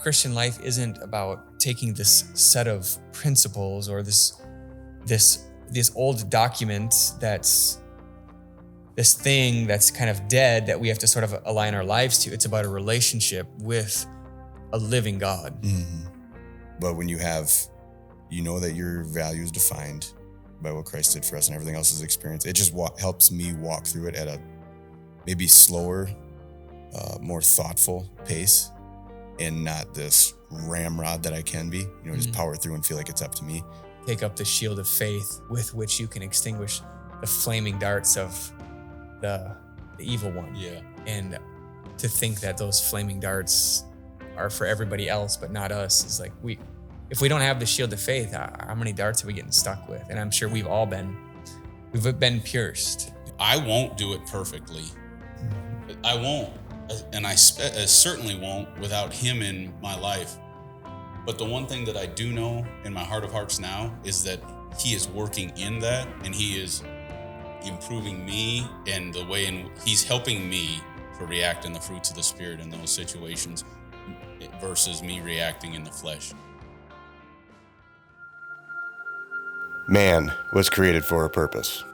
Christian life isn't about taking this set of principles or this old document that's this thing that's kind of dead that we have to sort of align our lives to. It's about a relationship with a living God. Mm-hmm. But when you know that your value is defined by what Christ did for us and everything else is experienced, it just helps me walk through it at a maybe slower, more thoughtful pace, and not this ramrod that I can be, just power through and feel like it's up to me. Take up the shield of faith with which you can extinguish the flaming darts of the evil one. Yeah. And to think that those flaming darts are for everybody else but not us is like, if we don't have the shield of faith, how many darts are we getting stuck with? And I'm sure we've been pierced. I won't do it perfectly. I won't. And I certainly won't without him in my life. But the one thing that I do know in my heart of hearts now is that he is working in that, and he is improving me and the way he's helping me to react in the fruits of the Spirit in those situations versus me reacting in the flesh. Man was created for a purpose,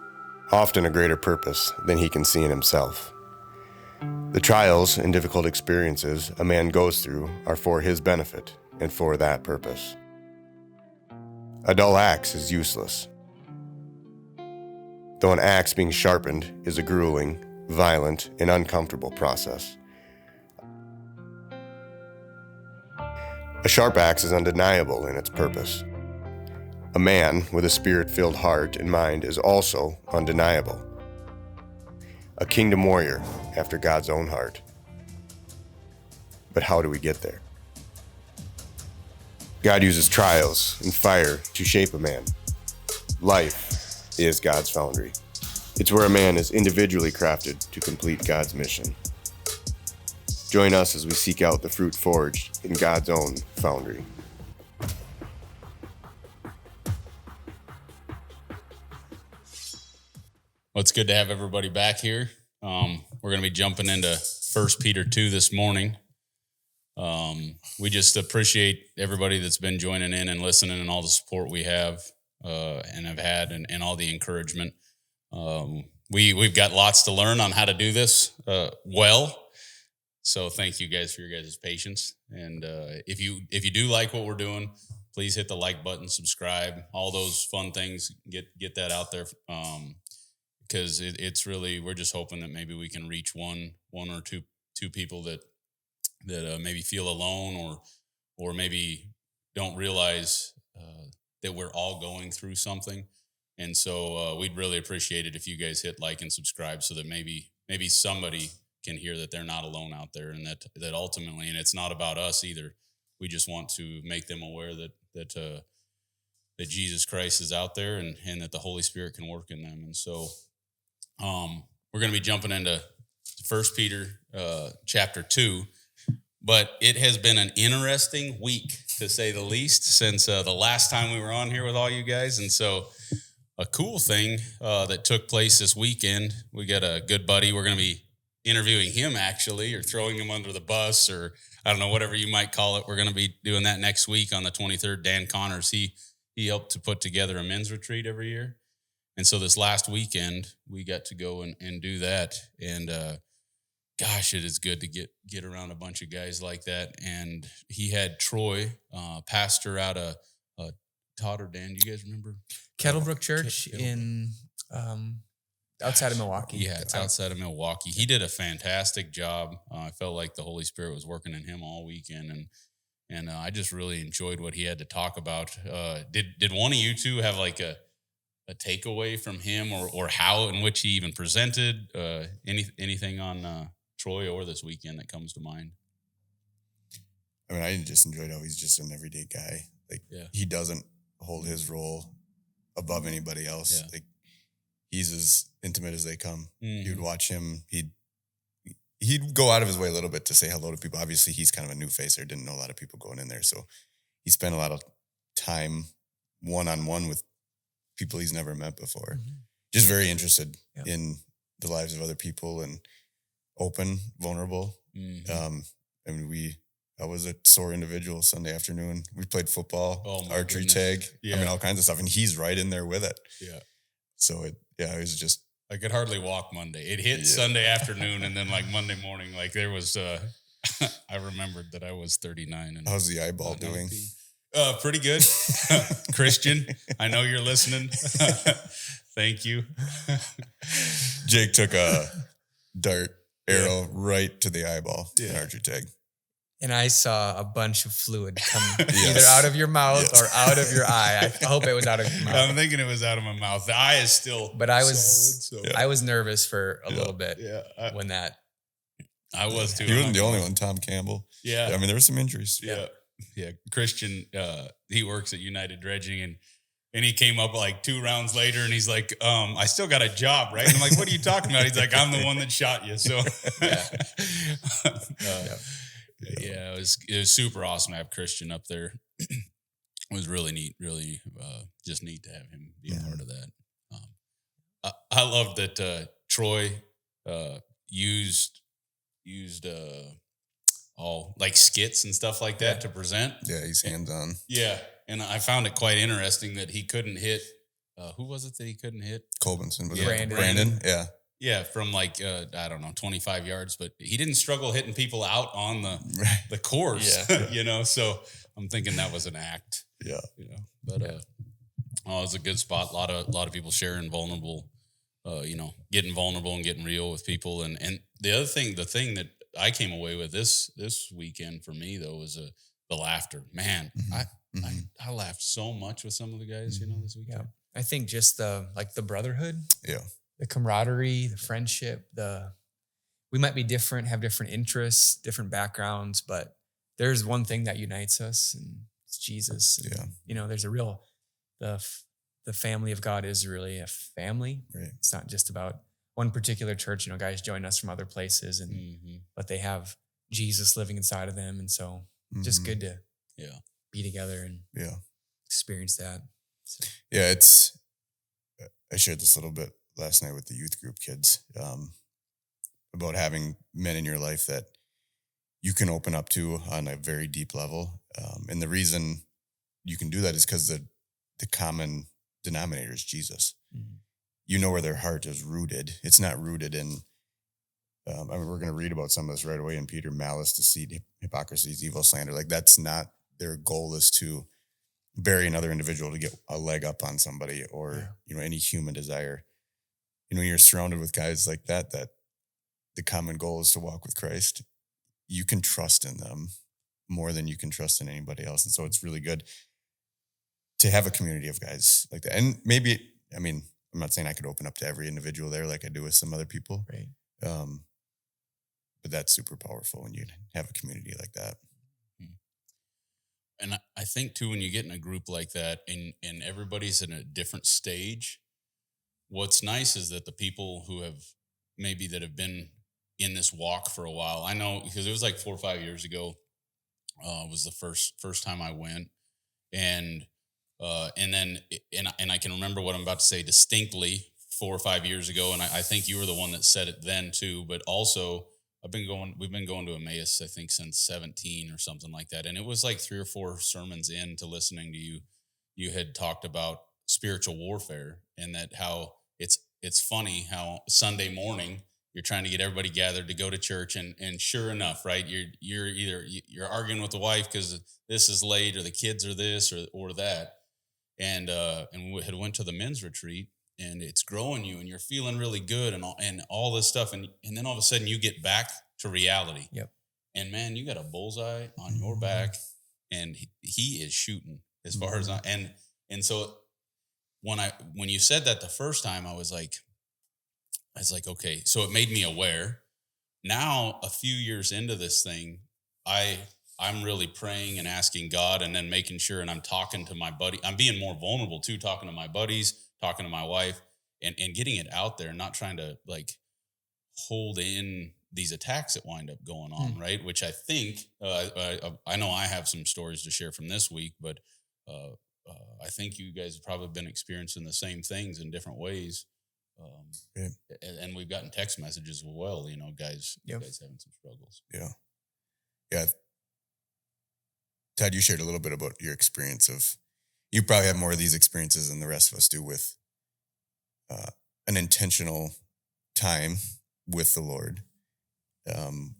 often a greater purpose than he can see in himself. The trials and difficult experiences a man goes through are for his benefit and for that purpose. A dull axe is useless, though an axe being sharpened is a grueling, violent, and uncomfortable process. A sharp axe is undeniable in its purpose. A man with a spirit-filled heart and mind is also undeniable. A kingdom warrior after God's own heart. But how do we get there? God uses trials and fire to shape a man. Life is God's foundry. It's where a man is individually crafted to complete God's mission. Join us as we seek out the fruit forged in God's own foundry. Well, it's good to have everybody back here. We're going to be jumping into 1 Peter 2 this morning. We just appreciate everybody that's been joining in and listening and all the support we have and have had and all the encouragement. We've got lots to learn on how to do this well. So thank you guys for your guys' patience. And if you do like what we're doing, please hit the like button, subscribe, all those fun things. Get that out there. Because it's really, we're just hoping that maybe we can reach one or two people that maybe feel alone or maybe don't realize that we're all going through something. And so we'd really appreciate it if you guys hit like and subscribe so that maybe somebody can hear that they're not alone out there, and that ultimately, and it's not about us either. We just want to make them aware that Jesus Christ is out there and that the Holy Spirit can work in them. And so we're going to be jumping into 1 Peter chapter 2, but it has been an interesting week, to say the least, since the last time we were on here with all you guys. And so a cool thing that took place this weekend, we got a good buddy. We're going to be interviewing him, actually, or throwing him under the bus, or I don't know, whatever you might call it. We're going to be doing that next week on the 23rd. Dan Connors, he helped to put together a men's retreat every year. And so this last weekend, we got to go and do that. And gosh, it is good to get around a bunch of guys like that. And he had Troy, pastor out of Todd or Dan. Do you guys remember? Kettlebrook Church in outside of Milwaukee. Yeah, it's outside of Milwaukee. He did a fantastic job. I felt like the Holy Spirit was working in him all weekend. And I just really enjoyed what he had to talk about. Did one of you two have like a takeaway from him or how in which he even presented anything on Troy or this weekend that comes to mind? I mean, I just enjoyed how he's just an everyday guy. Like, He doesn't hold his role above anybody else. Yeah. Like, he's as intimate as they come. Mm-hmm. You'd watch him. He'd go out of his way a little bit to say hello to people. Obviously, he's kind of a new face there. Didn't know a lot of people going in there. So he spent a lot of time one-on-one with people he's never met before. Mm-hmm. Just very interested in the lives of other people and open, vulnerable. Mm-hmm. I mean, I was a sore individual Sunday afternoon. We played football, archery tag. Yeah. I mean, all kinds of stuff. And he's right in there with it. Yeah. So it was just. I could hardly walk Monday. It hit Sunday afternoon, and then like Monday morning, like there was, I remembered that I was 39. And how's the eyeball doing? Pretty good. Christian, I know you're listening. Thank you. Jake took a dart arrow right to the eyeball in archery tag. And I saw a bunch of fluid come either out of your mouth or out of your eye. I hope it was out of your mouth. I'm thinking it was out of my mouth. The eye is still but I was solid, I was nervous for a little bit when that. I was too. He wasn't the only one, Tom Campbell. Yeah. I mean, there were some injuries. Yeah. Christian, he works at United Dredging, and he came up like 2 rounds later, and he's like, I still got a job, right? And I'm like, what are you talking about? He's like, I'm the one that shot you. So yeah, it was super awesome to have Christian up there. It was really neat, really just neat to have him be a part of that. I love that Troy used all like skits and stuff like that to present. Yeah, he's hands-on. Yeah, and I found it quite interesting that he couldn't hit. Who was it that he couldn't hit? Colbinson. Was Brandon. Brandon? Yeah. Yeah, from like, I don't know, 25 yards, but he didn't struggle hitting people out on the course, you know? So I'm thinking that was an act. Yeah. You know, but, it was a good spot. A lot of people sharing vulnerable, getting vulnerable and getting real with people. And the thing that I came away with this weekend for me though, was the laughter, man. I laughed so much with some of the guys, this weekend. Yeah. I think just the brotherhood. Yeah. The camaraderie, the friendship, we might be different, have different interests, different backgrounds, but there's one thing that unites us, and it's Jesus. And, there's a real, the family of God is really a family. Right. It's not just about one particular church. Guys join us from other places, and but they have Jesus living inside of them, and so just good to be together and experience that. So. Yeah, I shared this a little bit last night with the youth group kids about having men in your life that you can open up to on a very deep level. And the reason you can do that is because the common denominator is Jesus. Mm-hmm. You know where their heart is rooted. It's not rooted in, we're going to read about some of this right away in Peter: malice, deceit, hypocrisy, evil, slander. Like that's not their goal, is to bury another individual to get a leg up on somebody or, any human desire. When you're surrounded with guys like that the common goal is to walk with Christ, you can trust in them more than you can trust in anybody else. And so it's really good to have a community of guys like that. And maybe, I'm not saying I could open up to every individual there like I do with some other people. Right. But that's super powerful when you have a community like that. And I think too, when you get in a group like that and everybody's in a different stage, what's nice is that the people who have been in this walk for a while, I know because it was like 4 or 5 years ago, was the first time I went, and I can remember what I'm about to say distinctly 4 or 5 years ago, and I think you were the one that said it then too. But also, we've been going to Emmaus, I think, since 17 or something like that, and it was like 3 or 4 sermons into listening to you. You had talked about spiritual warfare, and that how it's funny how Sunday morning you're trying to get everybody gathered to go to church, and sure enough, right, you're either arguing with the wife because this is late, or the kids are this or that, and we had went to the men's retreat, and it's growing you, and you're feeling really good, and all this stuff, and then all of a sudden you get back to reality. Yep. And man, you got a bullseye on your back, and he is shooting as far as and so. When you said that the first time, I was like, okay, so it made me aware. Now, a few years into this thing, I'm really praying and asking God, and then making sure, and I'm talking to my buddy. I'm being more vulnerable too, talking to my buddies, talking to my wife, and getting it out there, not trying to like hold in these attacks that wind up going on, right? Which I think, I know I have some stories to share from this week, but I think you guys have probably been experiencing the same things in different ways. And we've gotten text messages as well, guys, guys having some struggles. Yeah. Yeah. Todd, you shared a little bit about your experience you probably have more of these experiences than the rest of us do with an intentional time with the Lord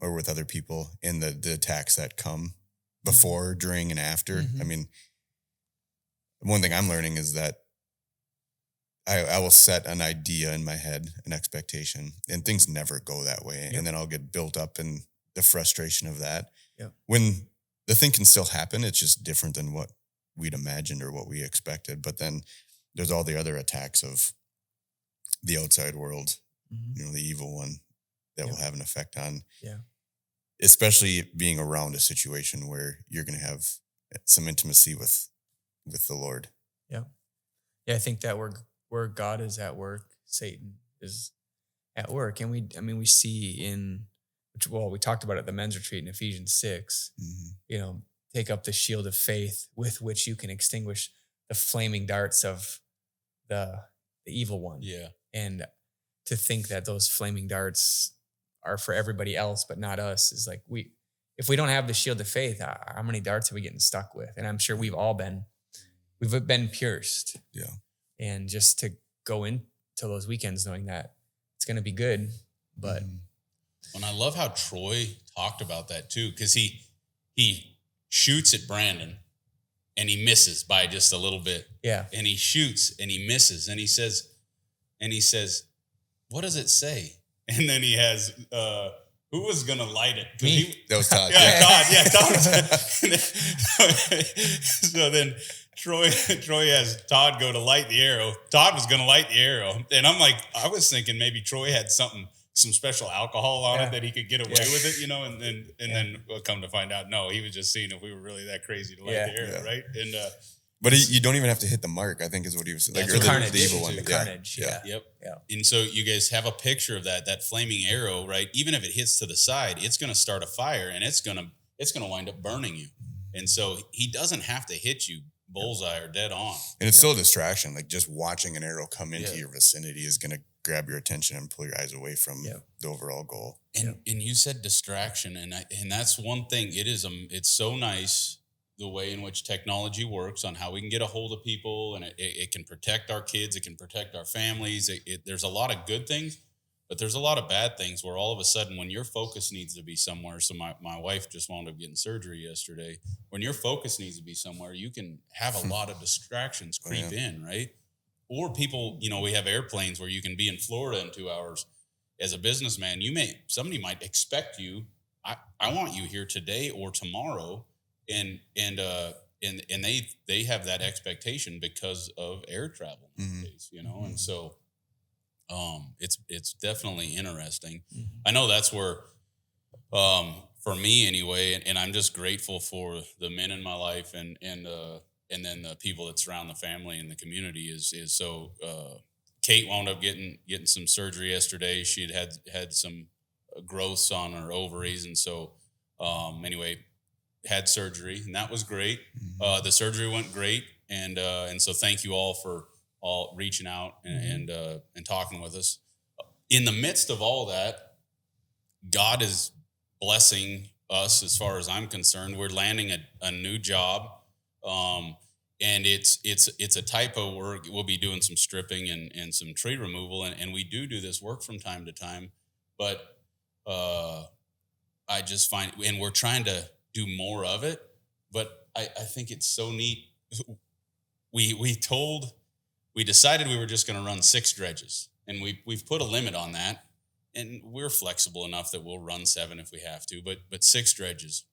or with other people in the attacks that come before, during, and after. I mean, one thing I'm learning is that I will set an idea in my head, an expectation, and things never go that way. And then I'll get built up in the frustration of that. When the thing can still happen, it's just different than what we'd imagined or what we expected. But then there's all the other attacks of the outside world, the evil one that will have an effect on, especially being around a situation where you're going to have some intimacy with the Lord. Yeah. I think that where God is at work, Satan is at work. And we see we talked about it at the men's retreat in Ephesians 6, take up the shield of faith with which you can extinguish the flaming darts of the evil one. Yeah. And to think that those flaming darts are for everybody else, but not us, is like, if we don't have the shield of faith, how many darts are we getting stuck with? And I'm sure we've been pierced. Yeah. And just to go into those weekends knowing that it's going to be good, but. And I love how Troy talked about that too, because he shoots at Brandon and he misses by just a little bit. Yeah. And he shoots and he misses and he says, what does it say? And then he has, who was going to light it? That was Todd. Todd. So then Troy has Todd go to light the arrow. Todd was going to light the arrow. And I'm like, I was thinking maybe Troy had some special alcohol on it that he could get away with it, and then we'll come to find out, no, he was just seeing if we were really that crazy to light the arrow, right? And but you don't even have to hit the mark, I think is what he was saying. Like, the evil one. The carnage. Yeah. Yep. Yeah. And so you guys have a picture of that flaming arrow, right? Even if it hits to the side, it's going to start a fire and it's going to wind up burning you. And so he doesn't have to hit you bullseye or dead on. And it's still a distraction. Like just watching an arrow come into your vicinity is going to grab your attention and pull your eyes away from the overall goal. And you said distraction, and that's one thing. It's so nice the way in which technology works on how we can get a hold of people, and it can protect our kids, it can protect our families. There's a lot of good things, but there's a lot of bad things where all of a sudden when your focus needs to be somewhere. So my wife just wound up getting surgery yesterday. When your focus needs to be somewhere, you can have a lot of distractions creep in, right? Or people, we have airplanes where you can be in Florida in 2 hours. As a businessman, somebody might expect you. I want you here today or tomorrow, and they have that expectation because of air travel nowadays, and so it's definitely interesting. I know that's where for me anyway, and I'm just grateful for the men in my life and then the people that surround the family and the community is so. Kate wound up getting some surgery yesterday. She had some growths on her ovaries, and so anyway, had surgery, and that was great. The surgery went great, and so thank you all for all reaching out and talking with us. In the midst of all that, God is blessing us as far as I'm concerned. We're landing a new job. And it's a type of work. We'll be doing some stripping and some tree removal, and we do this work from time to time. But I just find, and we're trying to do more of it. But I think it's so neat. We decided we were just going to run 6 dredges, and we've put a limit on that, and we're flexible enough that we'll run 7 if we have to. But 6 dredges,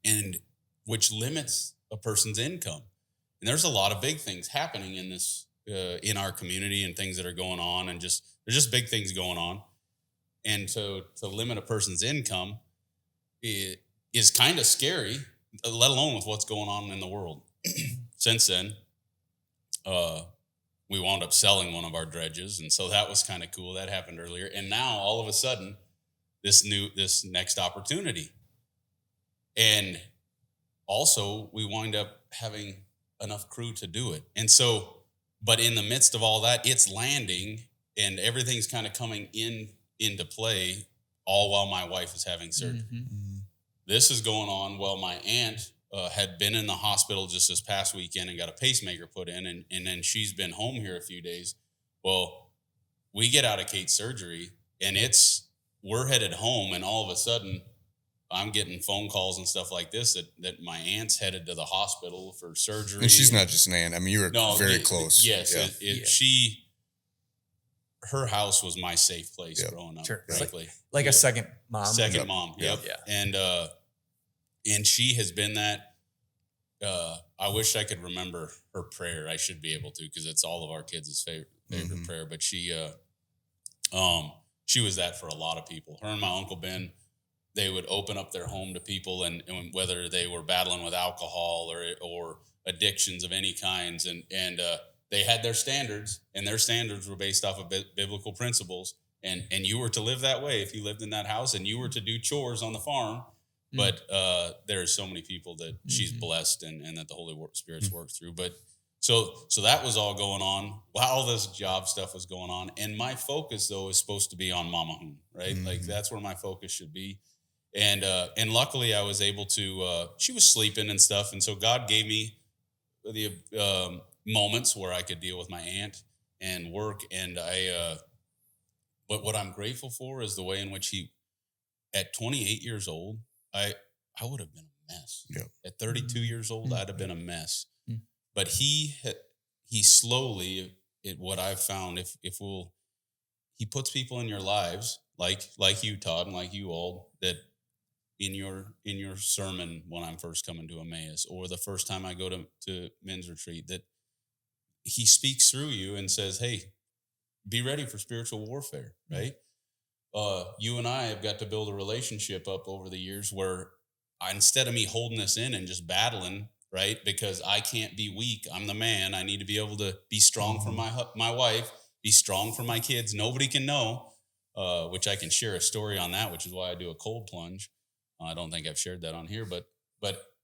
and which limits a person's income. And there's a lot of big things happening in this, in our community, and things that are going on, and there's just big things going on. And to limit a person's income is kind of scary, let alone with what's going on in the world. Since then, we wound up selling one of our dredges, and so that was kind of cool. That happened earlier, and now all of a sudden, this next opportunity, and also we wind up having enough crew to do it. And so, but in the midst of all that, it's landing and everything's kind of coming into play, all while my wife is having surgery. This is going on while my aunt had been in the hospital just this past weekend and got a pacemaker put in, and then she's been home here a few days. Well, we get out of Kate's surgery, and we're headed home, and all of a sudden, I'm getting phone calls and stuff like this that my aunt's headed to the hospital for surgery. And she's not just an aunt. I mean, you were very close. Yes. Her house was my safe place growing up. Sure. Frankly. Like a second mom. Second mom. Yep. Yeah. And she has been that. I wish I could remember her prayer. I should be able to, because it's all of our kids' favorite prayer. But she was that for a lot of people. Her and my Uncle Ben, they would open up their home to people, and whether they were battling with alcohol or addictions of any kinds, and they had their standards, and their standards were based off of biblical principles. And you were to live that way if you lived in that house, and you were to do chores on the farm. But there are so many people that she's blessed and that the Holy Spirit's worked through. But so that was all going on while all this job stuff was going on. And my focus, though, is supposed to be on Mama Hoon, right? Like, that's where my focus should be. And luckily I was able to, she was sleeping and stuff. And so God gave me the moments where I could deal with my aunt and work. And but what I'm grateful for is the way in which he, at 28 years old, I would have been a mess. Yep. At 32 years old, I'd have been a mess. But he slowly, what I've found, he puts people in your lives, like you, Todd, and like you all, that in your sermon when I'm first coming to Emmaus, or the first time I go to men's retreat, that he speaks through you and says, hey, be ready for spiritual warfare, right? You and I have got to build a relationship up over the years where instead of me holding this in and just battling, right? Because I can't be weak. I'm the man. I need to be able to be strong for my wife, be strong for my kids. Nobody can know, which I can share a story on that, which is why I do a cold plunge. I don't think I've shared that on here, but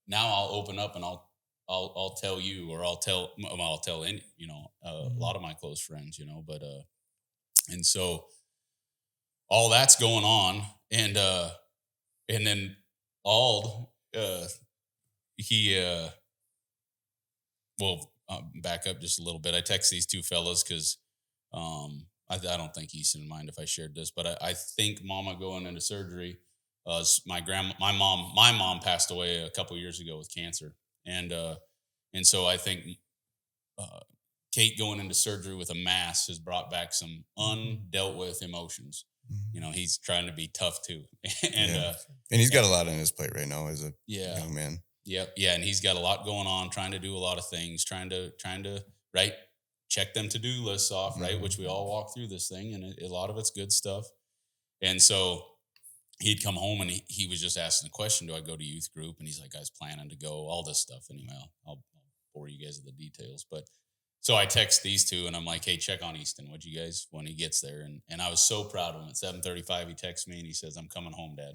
now I'll open up and I'll tell you, or I'll tell any, a lot of my close friends, but and so all that's going on, and then Ald, he back up just a little bit. I text these two fellas because I don't think Easton would mind if I shared this, but I think Mama going into surgery. My mom passed away a couple years ago with cancer, and so I think Kate going into surgery with a mass has brought back some undealt with emotions. He's trying to be tough too, and he's got a lot on his plate right now as a young man. Yep, yeah, and he's got a lot going on, trying to do a lot of things, trying to right, check them to-do lists off, right, which we all walk through this thing, and a lot of it's good stuff, and so. He'd come home and he was just asking the question, do I go to youth group? And he's like, I was planning to go, all this stuff. Anyway, I'll bore you guys with the details. But so I text these two and I'm like, hey, check on Easton. What'd you guys, when he gets there? And I was so proud of him. At 7:35, he texts me and he says, I'm coming home, Dad.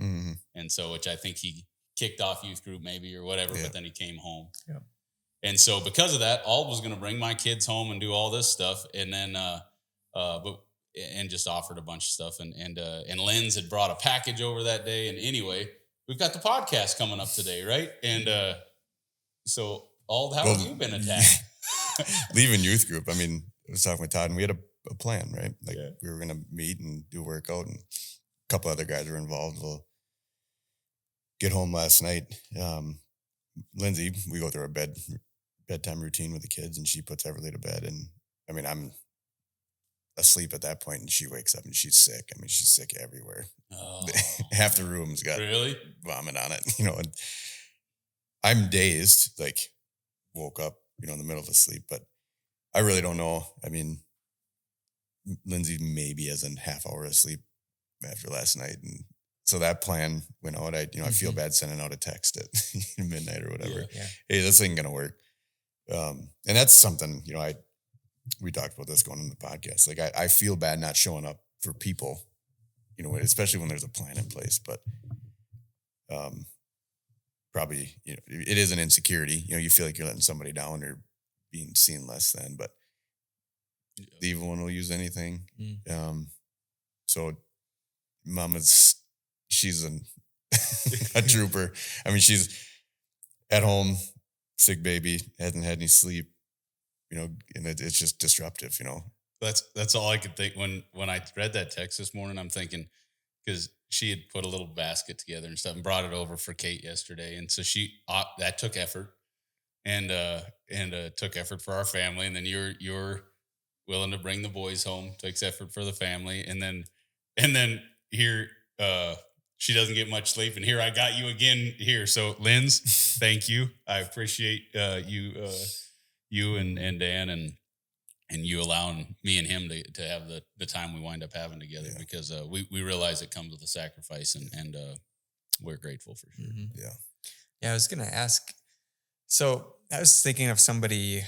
And so, which I think he kicked off youth group maybe or whatever, but then he came home. Yeah. And so because of that, Ald was going to bring my kids home and do all this stuff. And then, and just offered a bunch of stuff. And Lynn's had brought a package over that day. And anyway, we've got the podcast coming up today, right? And so, Ald, how have you been attacked? Leaving youth group, I mean, I was talking with Todd, and we had a plan, right? Like we were going to meet and do a workout, and a couple other guys were involved. We'll get home last night. Lindsay, we go through our bedtime routine with the kids, and she puts Everly to bed. And I mean, I'm asleep at that point, and she wakes up and she's sick. I mean, she's sick everywhere. Oh. Half the room's got vomit on it, and I'm dazed, like woke up, in the middle of the sleep, but I really don't know. I mean, Lindsay maybe has a half hour of sleep after last night. And so that plan went out. I feel bad sending out a text at midnight or whatever. Yeah. Hey, this ain't going to work. And that's something, we talked about this going on the podcast. Like I feel bad not showing up for people, especially when there's a plan in place, but, probably, it is an insecurity. You feel like you're letting somebody down or being seen less than, but the evil one will use anything. So Mama's, she's a trooper. I mean, at home, sick baby, hasn't had any sleep, and it's just disruptive, That's all I could think when I read that text this morning. I'm thinking, because she had put a little basket together and stuff and brought it over for Kate yesterday, and so that took effort, and took effort for our family, and then you're willing to bring the boys home, takes effort for the family, and then here she doesn't get much sleep, and here I got you again here. So Linz, thank you. I appreciate you and Dan and you allowing me and him to have the time we wind up having together, because we realize it comes with a sacrifice, and we're grateful for sure. Mm-hmm. Yeah. Yeah, I was going to ask. So I was thinking of somebody,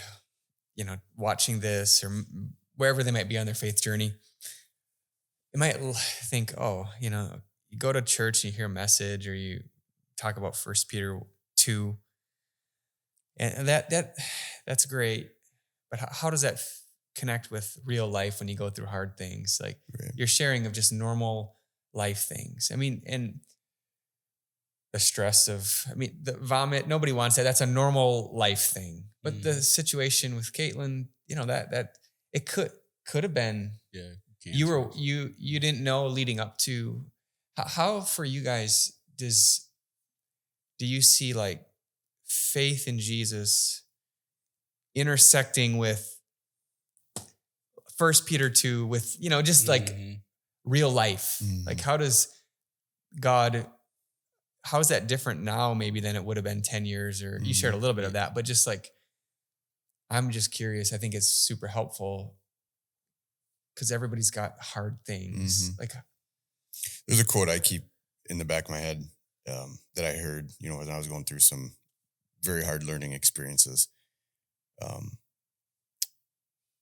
watching this or wherever they might be on their faith journey. They might think, you go to church and you hear a message, or you talk about 1 Peter 2, and that's great. But how does that connect with real life when you go through hard things? Like you're sharing of just normal life things. I mean, and the stress of, the vomit, nobody wants that. That's a normal life thing. But the situation with Caitlin, that it could have been, you didn't know leading up to. How for you guys do you see like faith in Jesus intersecting with 1 Peter 2 with, just like real life? Like how is that different now maybe than it would have been 10 years, or you shared a little bit of that, but just like, I'm just curious. I think it's super helpful because everybody's got hard things. Like there's a quote I keep in the back of my head that I heard, when I was going through some very hard learning experiences.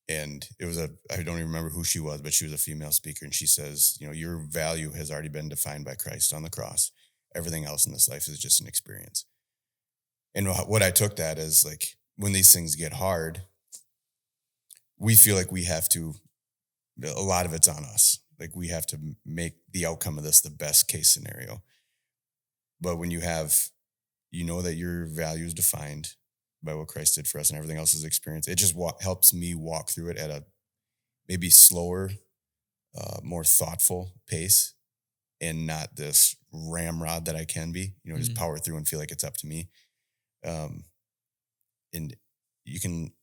And it was I don't even remember who she was, but she was a female speaker. And she says, your value has already been defined by Christ on the cross. Everything else in this life is just an experience. And what I took that as, like, when these things get hard, we feel like we have to, a lot of it's on us. Like we have to make the outcome of this the best case scenario. But when you that your value is defined by what Christ did for us and everything else is experience, it just helps me walk through it at a maybe slower, more thoughtful pace, and not this ramrod that I can be, just power through and feel like it's up to me. And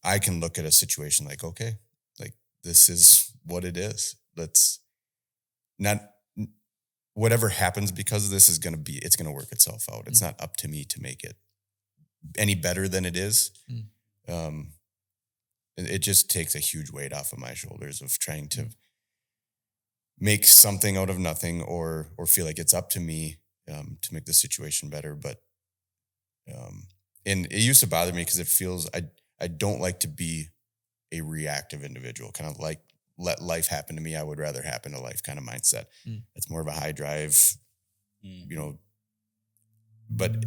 I can look at a situation like, okay, like this is what it is. Let's not, whatever happens because of this it's going to work itself out. It's not up to me to make it any better than it is. It just takes a huge weight off of my shoulders of trying to make something out of nothing or feel like it's up to me to make the situation better. But and it used to bother me because it feels I don't like to be a reactive individual, kind of like let life happen to me. I would rather happen to life kind of mindset. It's more of a high drive, but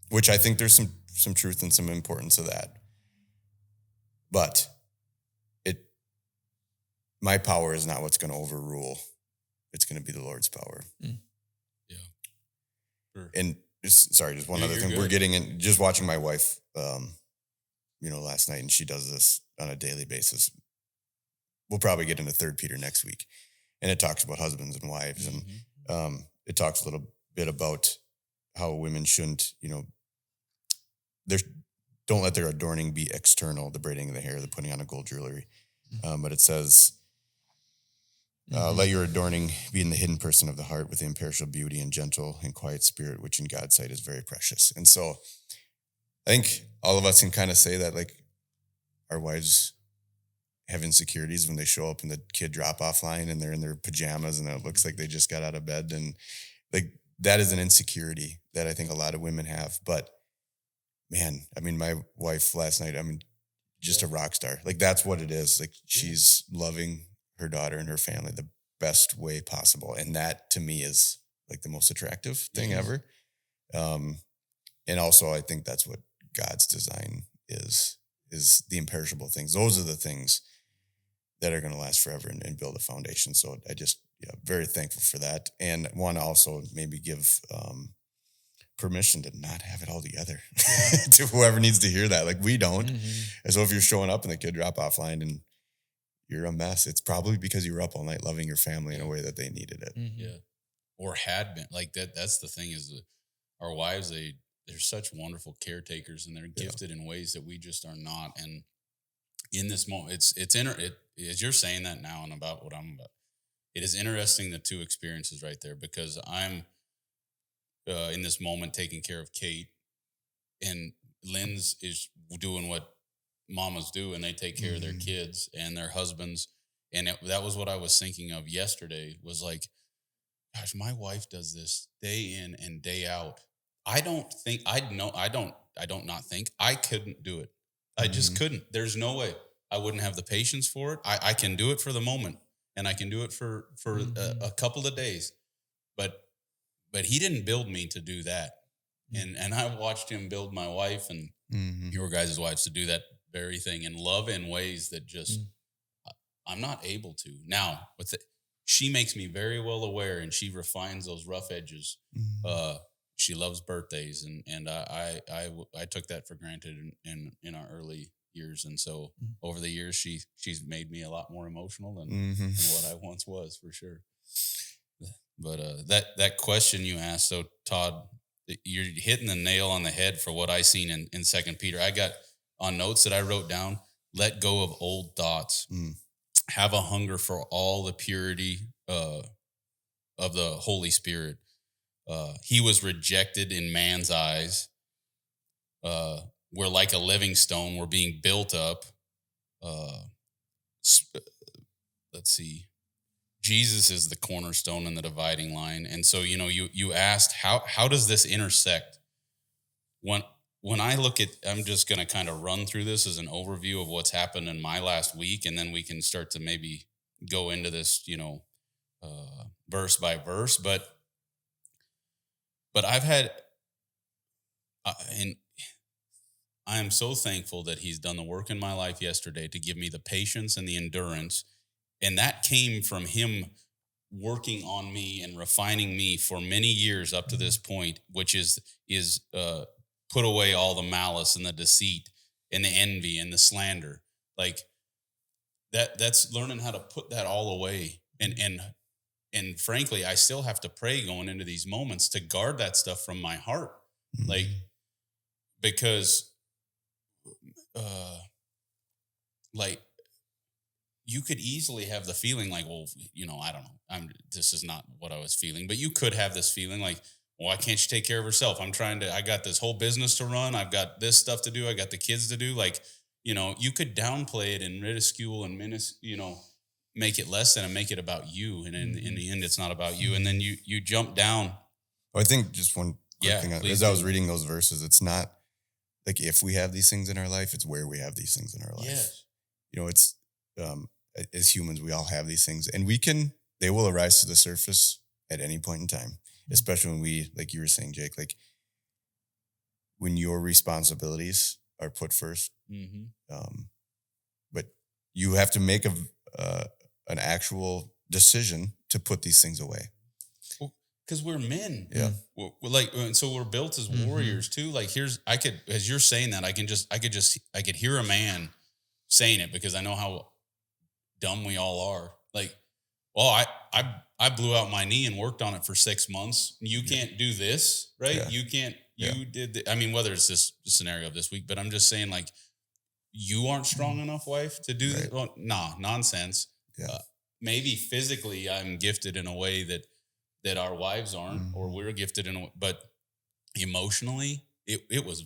which I think there's some truth and some importance of that. But my power is not what's going to overrule. It's going to be the Lord's power. Yeah. Sure. And just one other thing. Good. We're getting in, just watching my wife, last night, and she does this on a daily basis. We'll probably get into 3 Peter next week. And it talks about husbands and wives. And it talks a little bit about how women shouldn't, don't let their adorning be external, the braiding of the hair, the putting on of gold jewelry. But it says, let your adorning be in the hidden person of the heart with the imperishable beauty and gentle and quiet spirit, which in God's sight is very precious. And so I think all of us can kind of say that, like, our wives have insecurities when they show up in the kid drop-off line and they're in their pajamas and it looks like they just got out of bed. And like, that is an insecurity that I think a lot of women have. But man, my wife last night, just a rock star. Like, that's what it is. Like, she's loving her daughter and her family the best way possible. And that to me is like the most attractive thing ever. And also I think that's what God's design is the imperishable things. Those are the things that are going to last forever and build a foundation. So I just, very thankful for that. And want to also maybe give permission to not have it all together to whoever needs to hear that. Like we don't. Mm-hmm. And so if you're showing up in the kid drop-off line and you're a mess, it's probably because you were up all night loving your family in a way that they needed it. Mm-hmm. Yeah. Or had been like that. That's the thing is that our wives, they're such wonderful caretakers and they're gifted in ways that we just are not. And in this moment, as you're saying that now and about what I'm about, it is interesting, the two experiences right there, because I'm in this moment taking care of Kate and Lynn's is doing what mamas do and they take care of their kids and their husbands. And that was what I was thinking of yesterday was like, gosh, my wife does this day in and day out. I don't not think I couldn't do it. I just couldn't. There's no way. I wouldn't have the patience for it. I can do it for the moment and I can do it for a couple of days, but he didn't build me to do that. And I watched him build my wife and your guys' wives to do that very thing and love in ways that just I'm not able to. Now, she makes me very well aware and she refines those rough edges. She loves birthdays and I took that for granted in our early years. And so over the years, she's made me a lot more emotional than what I once was, for sure. But that question you asked, so Todd, you're hitting the nail on the head for what I seen in 2 Peter. I got on notes that I wrote down, let go of old thoughts, have a hunger for all the purity of the Holy Spirit. He was rejected in man's eyes. We're like a living stone. We're being built up. Let's see. Jesus is the cornerstone and the dividing line. And so, you asked, how does this intersect? When I look at, I'm just going to kind of run through this as an overview of what's happened in my last week. And then we can start to maybe go into this, verse by verse. But I've had, and I am so thankful that he's done the work in my life yesterday to give me the patience and the endurance. And that came from him working on me and refining me for many years up to this point, which is put away all the malice and the deceit and the envy and the slander. Like that's learning how to put that all away. And frankly, I still have to pray going into these moments to guard that stuff from my heart. Like, because you could easily have the feeling like, well, I don't know. This is not what I was feeling, but you could have this feeling like, why can't she take care of herself? I got this whole business to run. I've got this stuff to do. I got the kids to do. Like, you could downplay it and ridicule and make it less than and make it about you. And in the end, it's not about you. And then you jump down. I think just one quick thing. As I was reading those verses, it's not like if we have these things in our life, it's where we have these things in our life. Yes. It's as humans, we all have these things and they will arise to the surface at any point in time, especially when we, like you were saying, Jake, like when your responsibilities are put first. But you have to make an actual decision to put these things away. Because we're men. Yeah. We're like, and so we're built as warriors too. Like as you're saying that, I could hear a man saying it because I know how dumb we all are. Like, well, I blew out my knee and worked on it for 6 months. You can't do this, right? Yeah. You can't, did, whether it's this scenario of this week, but I'm just saying like, you aren't strong enough, wife, to do this. Well, nonsense. Yeah. Maybe physically I'm gifted in a way that our wives aren't, or we're gifted in a way, but emotionally it was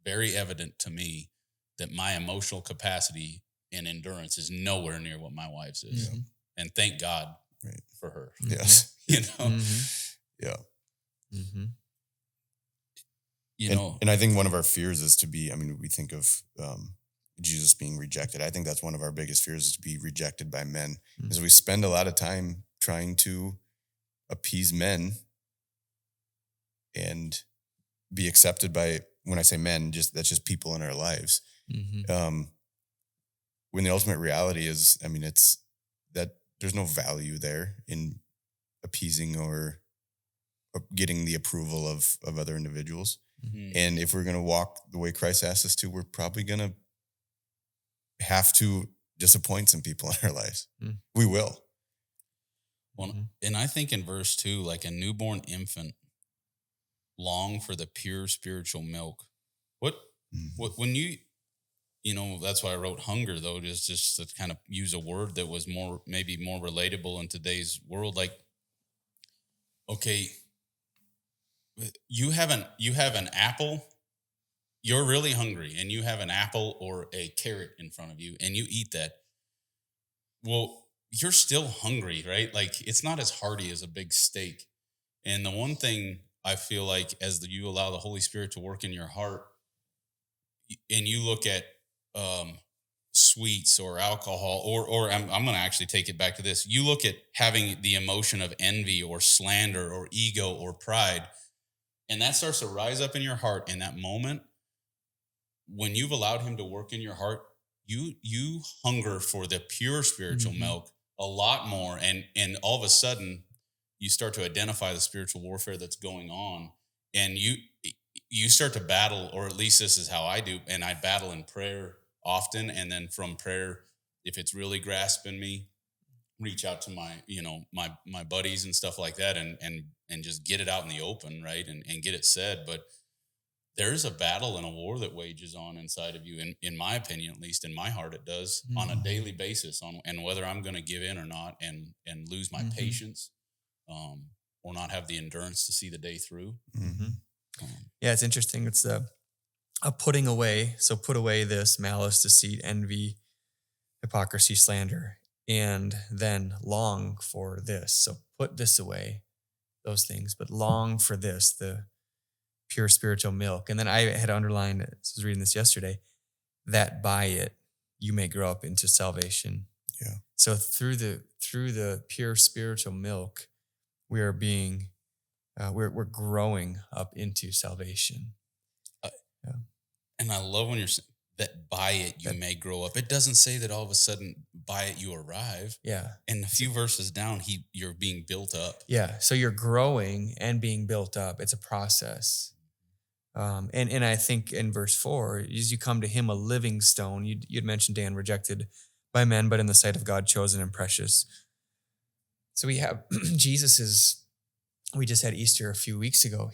very evident to me that my emotional capacity and endurance is nowhere near what my wife's is. And thank God for her. Yes. Yeah. And I think one of our fears is to be, we think of Jesus being rejected. I think that's one of our biggest fears is to be rejected by men. Because we spend a lot of time trying to appease men and be accepted by, when I say men, that's just people in our lives. When the ultimate reality is, it's that there's no value there in appeasing or getting the approval of other individuals. Mm-hmm. And if we're going to walk the way Christ asked us to, we're probably going to have to disappoint some people in our lives. Mm. We will. Well, and I think in verse 2, like a newborn infant long for the pure spiritual milk. What when you know, that's why I wrote hunger, though, is just to kind of use a word that was maybe more relatable in today's world. Like, okay, you have an apple, you're really hungry, and you have an apple or a carrot in front of you, and you eat that. Well, you're still hungry, right? Like, it's not as hearty as a big steak. And the one thing I feel like as you allow the Holy Spirit to work in your heart, and you look at sweets or alcohol, or I'm going to actually take it back to this. You look at having the emotion of envy or slander or ego or pride, and that starts to rise up in your heart in that moment. When you've allowed him to work in your heart, you hunger for the pure spiritual milk a lot more. And all of a sudden you start to identify the spiritual warfare that's going on, and you start to battle, or at least this is how I do. And I battle in prayer often. And then from prayer, if it's really grasping me, reach out to my buddies and stuff like that, and just get it out in the open, right? And get it said. But there's a battle and a war that wages on inside of you. In my opinion, at least in my heart, it does on a daily basis, and whether I'm going to give in or not, and lose my patience, or not have the endurance to see the day through. Yeah, it's interesting. It's a putting away. So put away this malice, deceit, envy, hypocrisy, slander, and then long for this. So put this away, those things, but long for this, the pure spiritual milk. And then I had underlined, I was reading this yesterday, that by it you may grow up into salvation. Yeah. So through the pure spiritual milk, we are being, we're growing up into salvation. And I love when you're saying that by it you may grow up. It doesn't say that all of a sudden by it you arrive. Yeah. And a few verses down, you're being built up. Yeah. So you're growing and being built up. It's a process. And I think in verse 4, as you come to him, a living stone, you'd mentioned, Dan, rejected by men, but in the sight of God, chosen and precious. So we have we just had Easter a few weeks ago,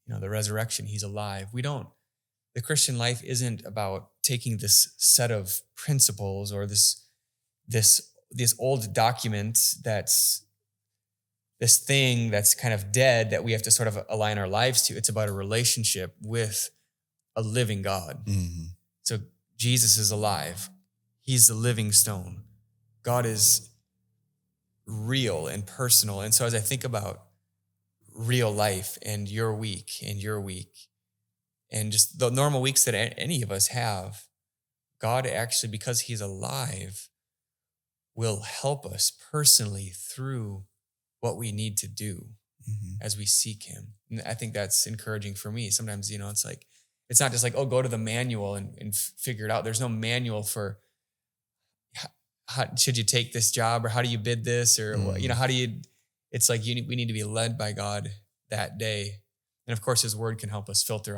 the resurrection, he's alive. The Christian life isn't about taking this set of principles or this old document that's this thing that's kind of dead that we have to sort of align our lives to. It's about a relationship with a living God. So Jesus is alive. He's the living stone. God is real and personal. And so as I think about real life and your week and just the normal weeks that any of us have, God actually, because he's alive, will help us personally through what we need to do as we seek him. And I think that's encouraging for me. Sometimes, it's like, it's not just like, go to the manual and figure it out. There's no manual for how should you take this job, or how do you bid this, or how do you, it's like we need to be led by God that day. And of course his word can help us filter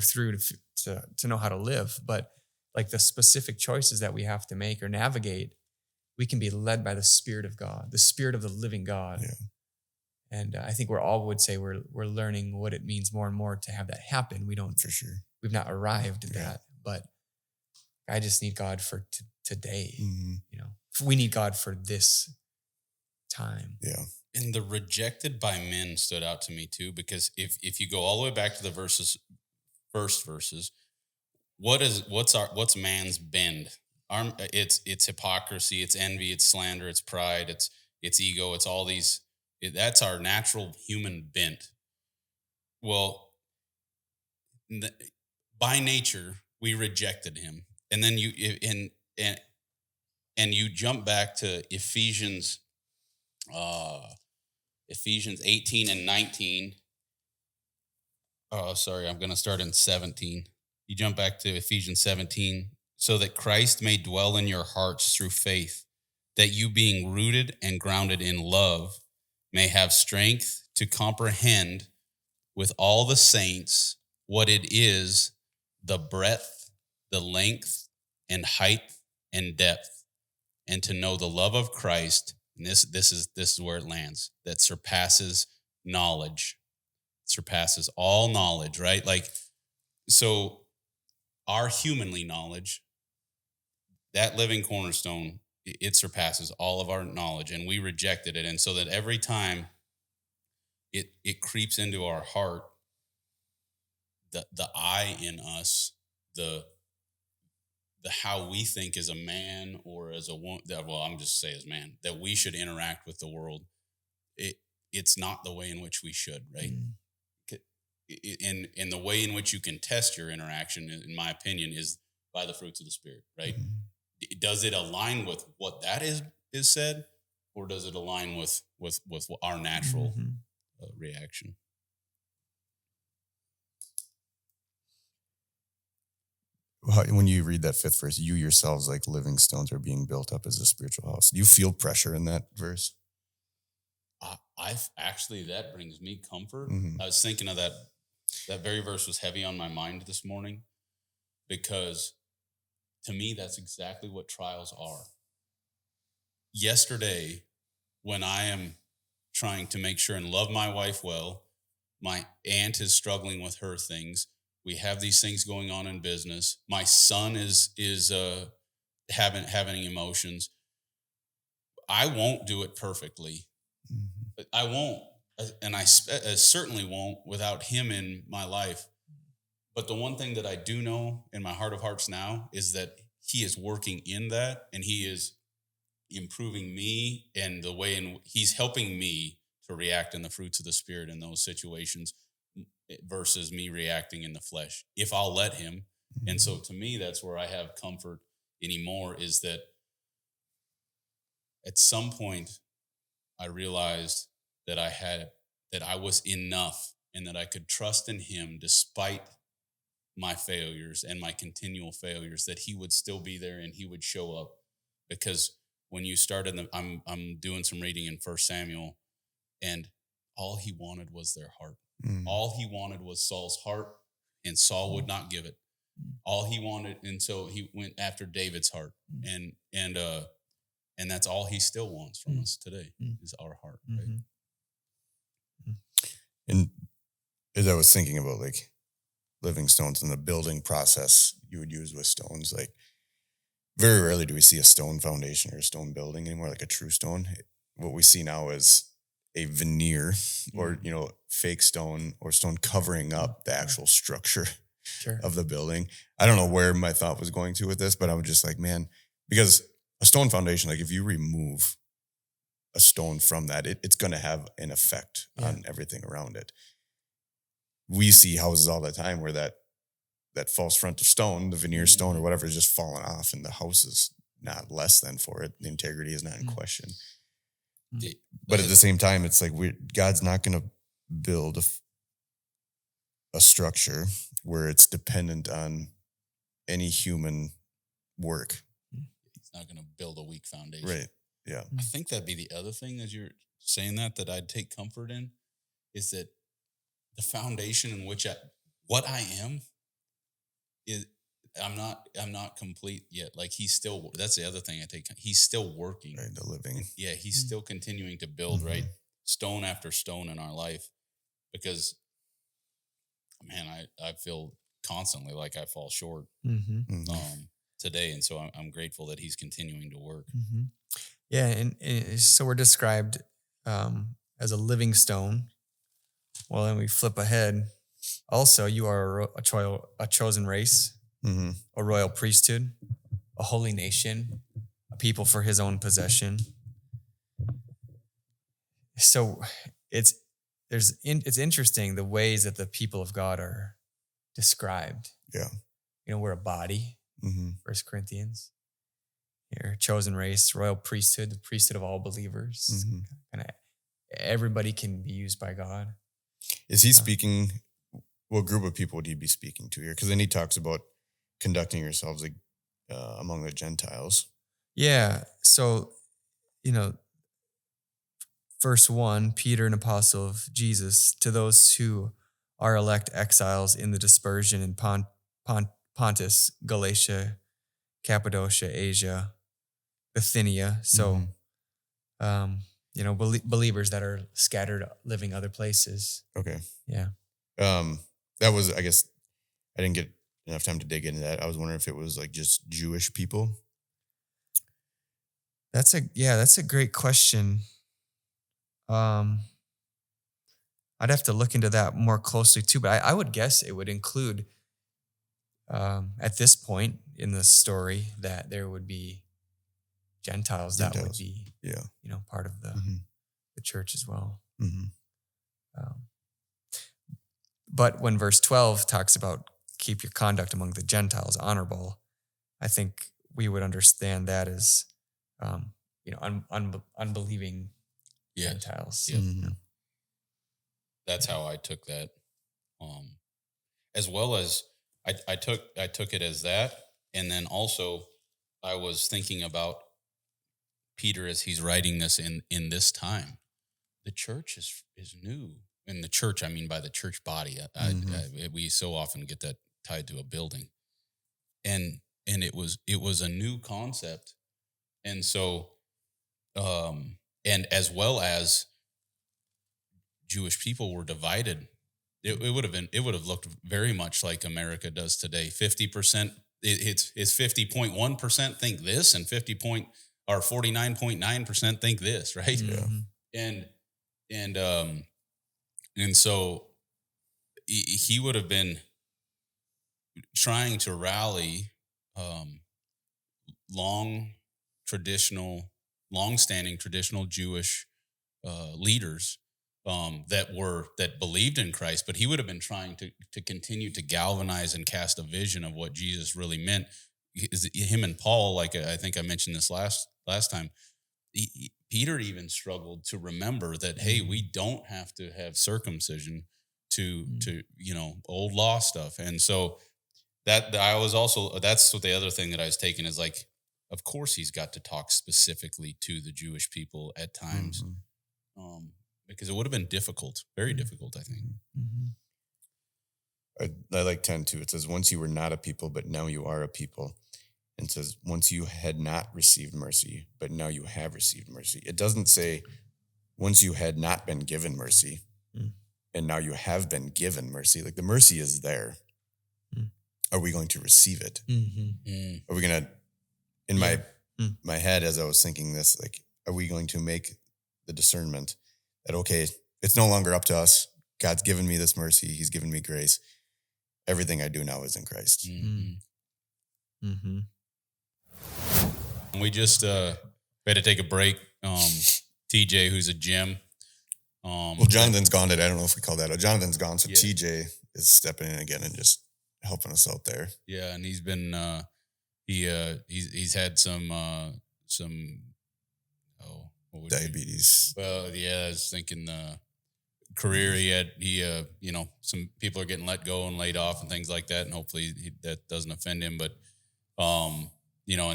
through to know how to live. But like the specific choices that we have to make or navigate, we can be led by the Spirit of God, the Spirit of the living God. Yeah. And I think we're learning what it means more and more to have that happen. For sure. We've not arrived at that, but I just need God for today. We need God for this time. Yeah. And the rejected by men stood out to me too, because if you go all the way back to the first verses, what's man's bend? It's hypocrisy, it's envy, it's slander, it's pride, it's ego, it's all these. That's our natural human bent. Well, by nature we rejected him, and then you jump back to Ephesians 18 and 19. Oh, sorry, I'm going to start in 17. You jump back to Ephesians 17. So that Christ may dwell in your hearts through faith, that you being rooted and grounded in love may have strength to comprehend with all the saints what it is, the breadth, the length, and height and depth, and to know the love of Christ. And this is where it lands, that surpasses knowledge, surpasses all knowledge, right? Like, so our humanly knowledge, that living cornerstone, it surpasses all of our knowledge, and we rejected it. And so that every time it creeps into our heart, the I in us, the how we think as a man or as a woman, well, I'm just say as man, that we should interact with the world. It's not the way in which we should, right? And the way in which you can test your interaction, in my opinion, is by the fruits of the Spirit, right? Does it align with what that is said, or does it align with our natural reaction? When you read that 5th verse, you yourselves like living stones are being built up as a spiritual house. Do you feel pressure in that verse? I've actually, that brings me comfort. I was thinking of that very verse was heavy on my mind this morning, because to me, that's exactly what trials are. Yesterday, when I am trying to make sure and love my wife well, my aunt is struggling with her things. We have these things going on in business. My son is having emotions. I won't do it perfectly. I won't, and I certainly won't without him in my life. But the one thing that I do know in my heart of hearts now is that he is working in that, and he is improving me, and the way he's helping me to react in the fruits of the Spirit in those situations versus me reacting in the flesh, if I'll let him. And so to me, that's where I have comfort anymore, is that at some point I realized that I was enough, and that I could trust in him despite my failures and my continual failures, that he would still be there and he would show up. Because when you started, I'm doing some reading in 1 Samuel, and all he wanted was their heart. All he wanted was Saul's heart, and Saul would not give it. All he wanted, and so he went after David's heart, and that's all he still wants from us today, is our heart. Right? And as I was thinking about like living stones and the building process you would use with stones, like very rarely do we see a stone foundation or a stone building anymore, like a true stone. What we see now is a veneer or, fake stone or stone covering up the actual structure of the building. I don't know where my thought was going to with this, but I was just like, man, because a stone foundation, like if you remove a stone from that, it's going to have an effect on everything around it. We see houses all the time where that false front of stone, the veneer stone or whatever, is just falling off, and the house is not less than for it. The integrity is not in question. But at the same time, it's like God's not going to build a structure where it's dependent on any human work. He's not going to build a weak foundation. Right. Yeah. I think that'd be the other thing, as you're saying that I'd take comfort in, is that the foundation in which what I am is, I'm not complete yet. Like that's the other thing I take. He's still working. Right, the living. Yeah, he's still continuing to build, right? Stone after stone in our life. Because, man, I feel constantly like I fall short today. And so I'm grateful that he's continuing to work. Yeah, and so we're described as a living stone. Well, then we flip ahead. Also, you are a chosen race, a royal priesthood, a holy nation, a people for his own possession. So it's interesting the ways that the people of God are described. Yeah. We're a body, 1 Corinthians. You're a chosen race, royal priesthood, the priesthood of all believers. Kind of everybody can be used by God. Is he speaking? What group of people would he be speaking to here? Because then he talks about conducting yourselves like among the Gentiles. Yeah. So, verse 1, Peter, an apostle of Jesus, to those who are elect exiles in the dispersion in Pontus, Galatia, Cappadocia, Asia, Bithynia. So, believers that are scattered, living other places. Okay. Yeah. That was, I guess, I didn't get enough time to dig into that. I was wondering if it was like just Jewish people. That's a great question. I'd have to look into that more closely too, but I would guess it would include, at this point in the story, that there would be Gentiles that would be, part of the church as well. But when verse 12 talks about keep your conduct among the Gentiles honorable, I think we would understand that as, unbelieving Gentiles. Yep. That's how I took that. As well as I took it as that. And then also I was thinking about Peter as he's writing this in this time. The church is new. And the church, I mean by the church body. We so often get that tied to a building. And it was a new concept. And so and as well as Jewish people were divided, it would have looked very much like America does today. 50%, it's 50.1% think this, and 49.9% think this, right? Yeah. And so he would have been trying to rally long-standing traditional Jewish leaders that believed in Christ, but he would have been trying to continue to galvanize and cast a vision of what Jesus really meant. Him and Paul, like I think I mentioned this last time, Peter even struggled to remember that, hey, we don't have to have circumcision to old law stuff. And so that's what the other thing that I was taking is like, of course he's got to talk specifically to the Jewish people at times. Because it would have been difficult, very difficult, I think. I like 10 too. It says, once you were not a people, but now you are a people. And it says, once you had not received mercy, but now you have received mercy. It doesn't say, once you had not been given mercy, and now you have been given mercy. Like the mercy is there. Are we going to receive it? Are we going to, in my head, as I was thinking this, like, are we going to make the discernment that, okay, it's no longer up to us. God's given me this mercy. He's given me grace. Everything I do now is in Christ. We just we had to take a break. TJ, who's at gym. Well, Jonathan's gone today. I don't know if we call that. Jonathan's gone, so TJ is stepping in again and just helping us out there. Yeah, and he's been he's had some diabetes. Well, yeah, I was thinking the career he some people are getting let go and laid off and things like that, and hopefully that doesn't offend him. But and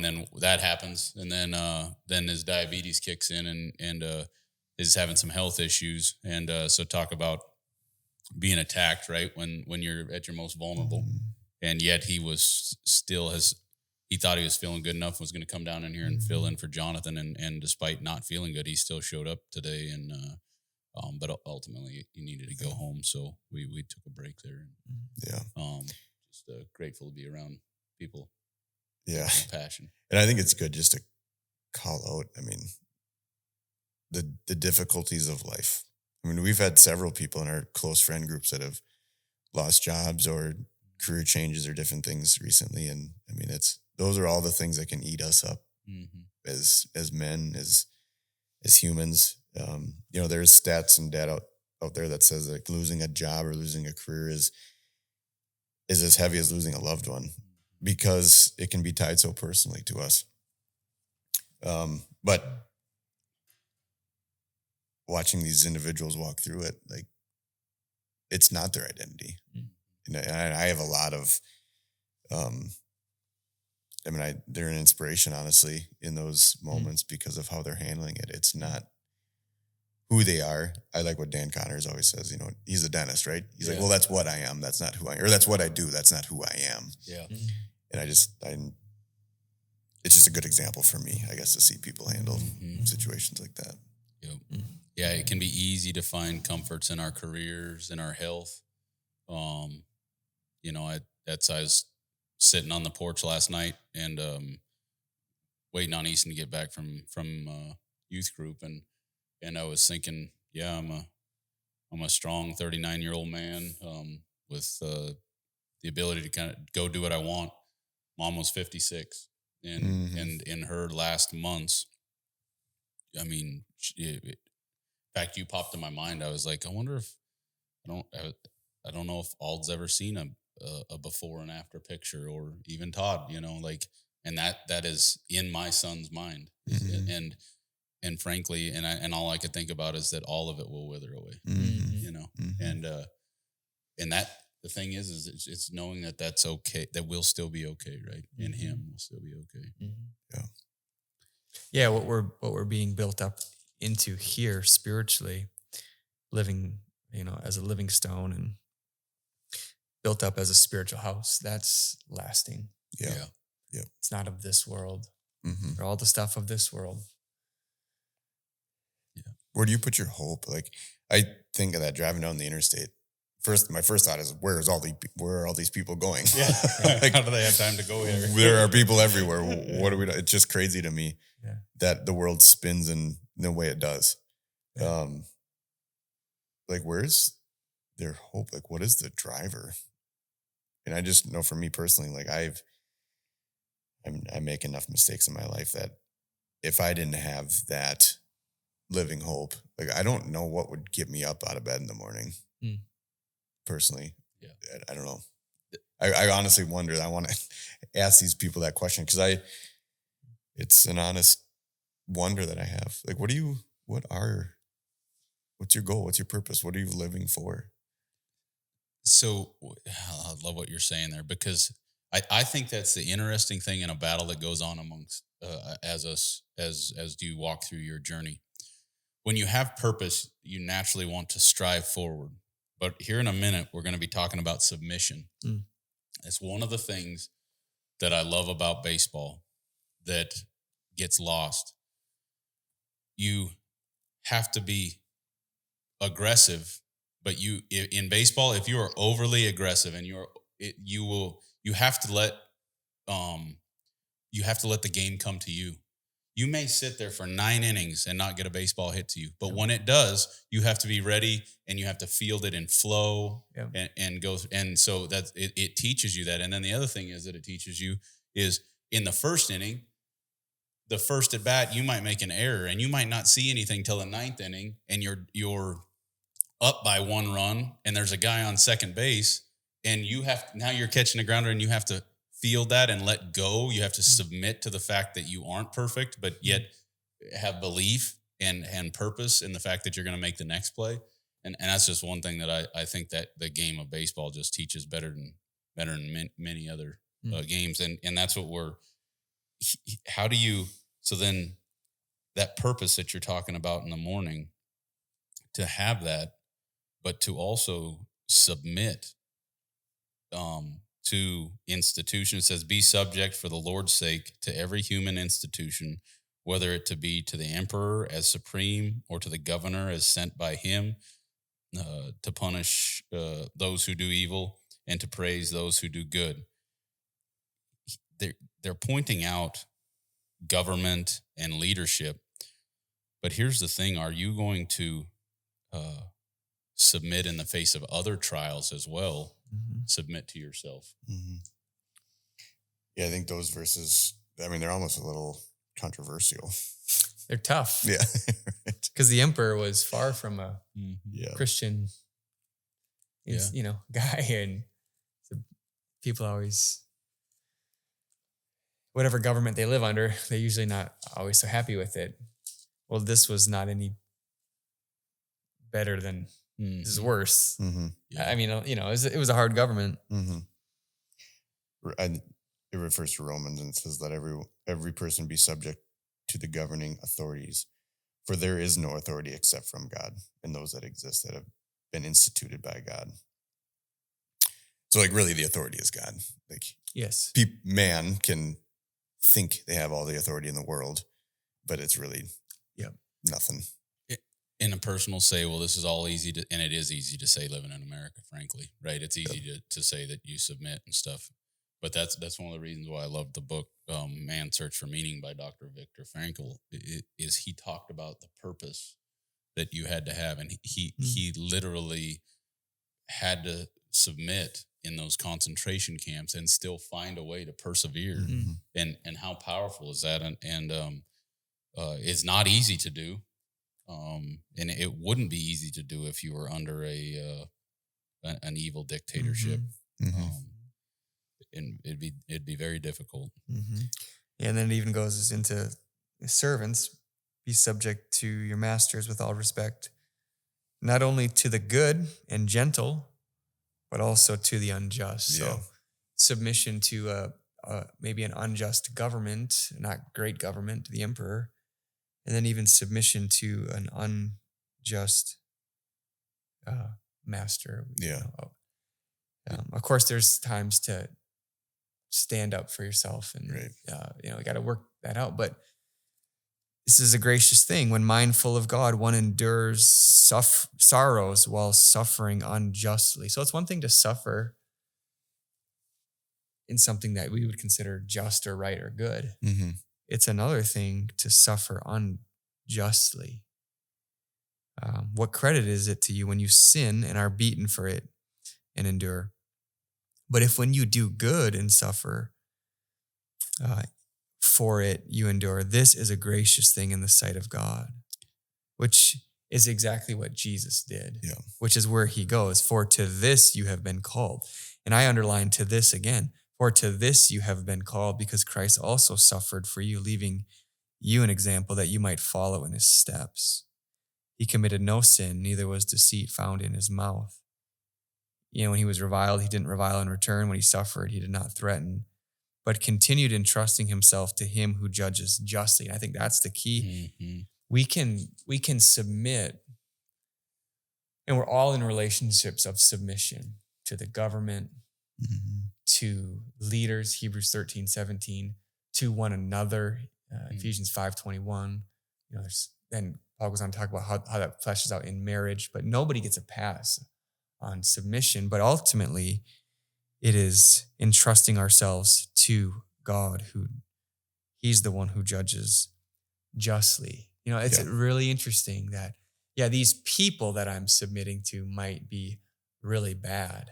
then that happens, and then his diabetes kicks in, and is having some health issues, and so talk about being attacked right when you're at your most vulnerable, and yet he thought he was feeling good enough, was going to come down in here and fill in for Jonathan, and despite not feeling good, he still showed up today, and but ultimately he needed to go home, so we took a break there. Just grateful to be around people. Yeah, passion, and I think it's good just to call out. I mean, the difficulties of life. I mean, we've had several people in our close friend groups that have lost jobs or career changes or different things recently, and I mean, those are all the things that can eat us up as men, as humans. There's stats and data out there that says like losing a job or losing a career is as heavy as losing a loved one, because it can be tied so personally to us. But watching these individuals walk through it, like, it's not their identity. And I have a lot of, they're an inspiration, honestly, in those moments because of how they're handling it. It's not who they are. I like what Dan Connors always says, you know, he's a dentist, right? He's like, well, that's what I am. That's not who I am. Or that's what I do. That's not who I am. Yeah. And it's just a good example for me, I guess, to see people handle situations like that. Yep. Yeah, it can be easy to find comforts in our careers, in our health. You know, I was sitting on the porch last night and waiting on Easton to get back from youth group, and I was thinking, yeah, I'm a strong 39-year-old man with the ability to kind of go do what I want. Mom was 56, and in her last months, I mean, in fact, you popped in my mind. I was like, I wonder if I don't know if Ald's ever seen a before and after picture, or even Todd, you know, like, and that is in my son's mind, and frankly, and all I could think about is that all of it will wither away, you know, and that the thing is it's knowing that that's okay, that we'll still be okay, right? In Him, we'll still be okay. Yeah. What we're being built up into here spiritually, living, you know, as a living stone and built up as a spiritual house, that's lasting. Yeah. It's not of this world or all the stuff of this world. Yeah. Where do you put your hope? Like, I think of that driving down the interstate. My first thought is, where are all these people going? Yeah. Like, how do they have time to go here? There are people everywhere. What do we do? It's just crazy to me that the world spins in the way it does. Yeah. Like, where's their hope? Like, what is the driver? And I just know for me personally, like I make enough mistakes in my life that if I didn't have that living hope, like, I don't know what would get me up out of bed in the morning. Personally. Yeah. I don't know. I honestly wonder. I want to ask these people that question because it's an honest wonder that I have. Like, what's your goal? What's your purpose? What are you living for? So I love what you're saying there, because I think that's the interesting thing in a battle that goes on amongst as you walk through your journey. When you have purpose, you naturally want to strive forward. But here in a minute, we're going to be talking about submission. It's one of the things that I love about baseball that gets lost. You have to be aggressive, but in baseball, if you are overly aggressive and you have to let the game come to you. You may sit there for 9 innings and not get a baseball hit to you, but when it does, you have to be ready and you have to field it in flow and go. And so that it teaches you that. And then the other thing is that it teaches you is in the first inning, the first at bat, you might make an error and you might not see anything till the 9th inning, and you're up by 1 run and there's a guy on second base, and now you're catching a grounder and you have to feel that and let go. You have to submit to the fact that you aren't perfect, but yet have belief and purpose in the fact that you're going to make the next play. And that's just one thing that I think that the game of baseball just teaches better than many other games. And that's what so then that purpose that you're talking about in the morning, to have that, but to also submit to institution. It says, be subject for the Lord's sake to every human institution, whether it to be to the emperor as supreme or to the governor as sent by him, to punish those who do evil and to praise those who do good. They're pointing out government and leadership. But here's the thing. Are you going to submit in the face of other trials as well? Submit to yourself. Yeah, I think those verses, I mean, they're almost a little controversial. They're tough. Yeah. Because the emperor was far from a Christian guy, and so people always, whatever government they live under, they're usually not always so happy with it. Well, this was not any better than this is worse. Yeah. I mean, it was a hard government. And it refers to Romans and says, let every person be subject to the governing authorities, For there is no authority except from God, and those that exist that have been instituted by God. So like really the authority is God. Like Yes. Man can think they have all the authority in the world, but it's really nothing. In a personal say, well, this is all easy to, and it is easy to say living in America, frankly, right? It's easy to say that you submit and stuff. But that's one of the reasons why I love the book, Man's Search for Meaning by Dr. Viktor Frankl, is he talked about the purpose that you had to have. And he literally had to submit in those concentration camps and still find a way to persevere. Mm-hmm. And how powerful is that? And it's not easy to do. And it wouldn't be easy to do if you were under an evil dictatorship. Mm-hmm. And it'd be very difficult. Mm-hmm. Yeah, and then it even goes into servants, be subject to your masters with all respect, not only to the good and gentle, but also to the unjust. Yeah. So submission to maybe an unjust government, not great government, the emperor, and then even submission to an unjust master. Yeah. Of course, there's times to stand up for yourself, and you got to work that out. But this is a gracious thing. When mindful of God, one endures sorrows while suffering unjustly. So it's one thing to suffer in something that we would consider just or right or good. Mm-hmm. It's another thing to suffer unjustly. What credit is it to you when you sin and are beaten for it and endure? But if when you do good and suffer for it, you endure, this is a gracious thing in the sight of God, which is exactly what Jesus did, which is where he goes. For to this you have been called. And I underline to this again. For to this you have been called, because Christ also suffered for you, leaving you an example that you might follow in his steps. He committed no sin, neither was deceit found in his mouth. When he was reviled, he didn't revile in return. When he suffered, he did not threaten, but continued entrusting himself to him who judges justly. And I think that's the key. Mm-hmm. We can submit, and we're all in relationships of submission to the government, to leaders, Hebrews 13:17, to one another, Ephesians 5:21. Then Paul goes on to talk about how that fleshes out in marriage, but nobody gets a pass on submission. But ultimately, it is entrusting ourselves to God, who he's the one who judges justly. It's really interesting that, these people that I'm submitting to might be really bad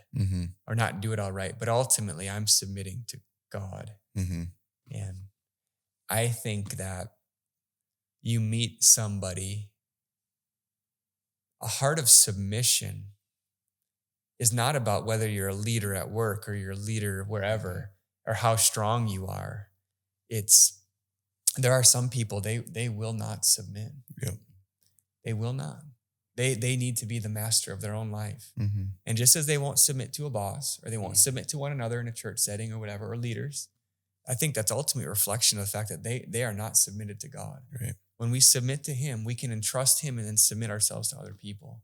or not do it all right, but ultimately I'm submitting to God. And I think that you meet somebody, a heart of submission is not about whether you're a leader at work or you're a leader wherever or how strong you are. There are some people, they will not submit. Yep. They will not. They need to be the master of their own life. And just as they won't submit to a boss or they won't submit to one another in a church setting or whatever, or leaders, I think that's ultimately a reflection of the fact that they are not submitted to God. Right. When we submit to him, we can entrust him and then submit ourselves to other people.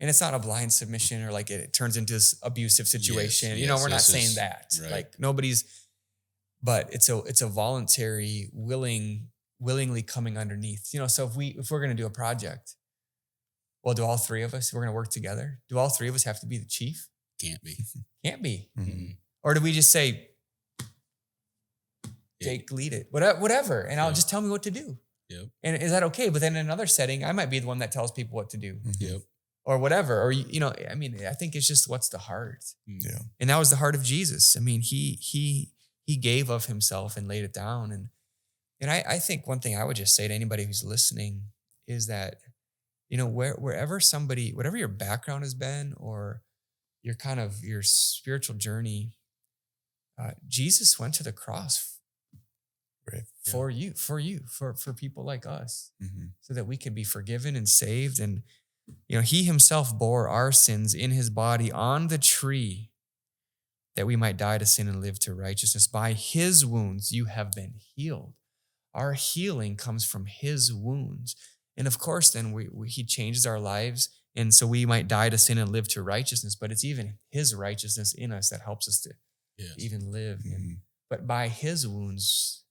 And it's not a blind submission or like it turns into this abusive situation. We're not saying that. Right. Like but it's a voluntary, willingly coming underneath. So if we're going to do a project, well, do all three of us, we're going to work together? Do all three of us have to be the chief? Can't be. Can't be. Mm-hmm. Or do we just say, Jake, lead it, whatever, and I'll just tell me what to do. Yep. And is that okay? But then in another setting, I might be the one that tells people what to do. Yep. Or whatever. Or, I think it's just what's the heart. Yeah. And that was the heart of Jesus. He gave of himself and laid it down. And I think one thing I would just say to anybody who's listening is that, wherever whatever your background has been or your spiritual journey, Jesus went to the cross for you, for people like us, so that we could be forgiven and saved. And, he himself bore our sins in his body on the tree that we might die to sin and live to righteousness. By his wounds, you have been healed. Our healing comes from his wounds. And of course, then he changes our lives. And so we might die to sin and live to righteousness, but it's even his righteousness in us that helps us to even live. But by his wounds,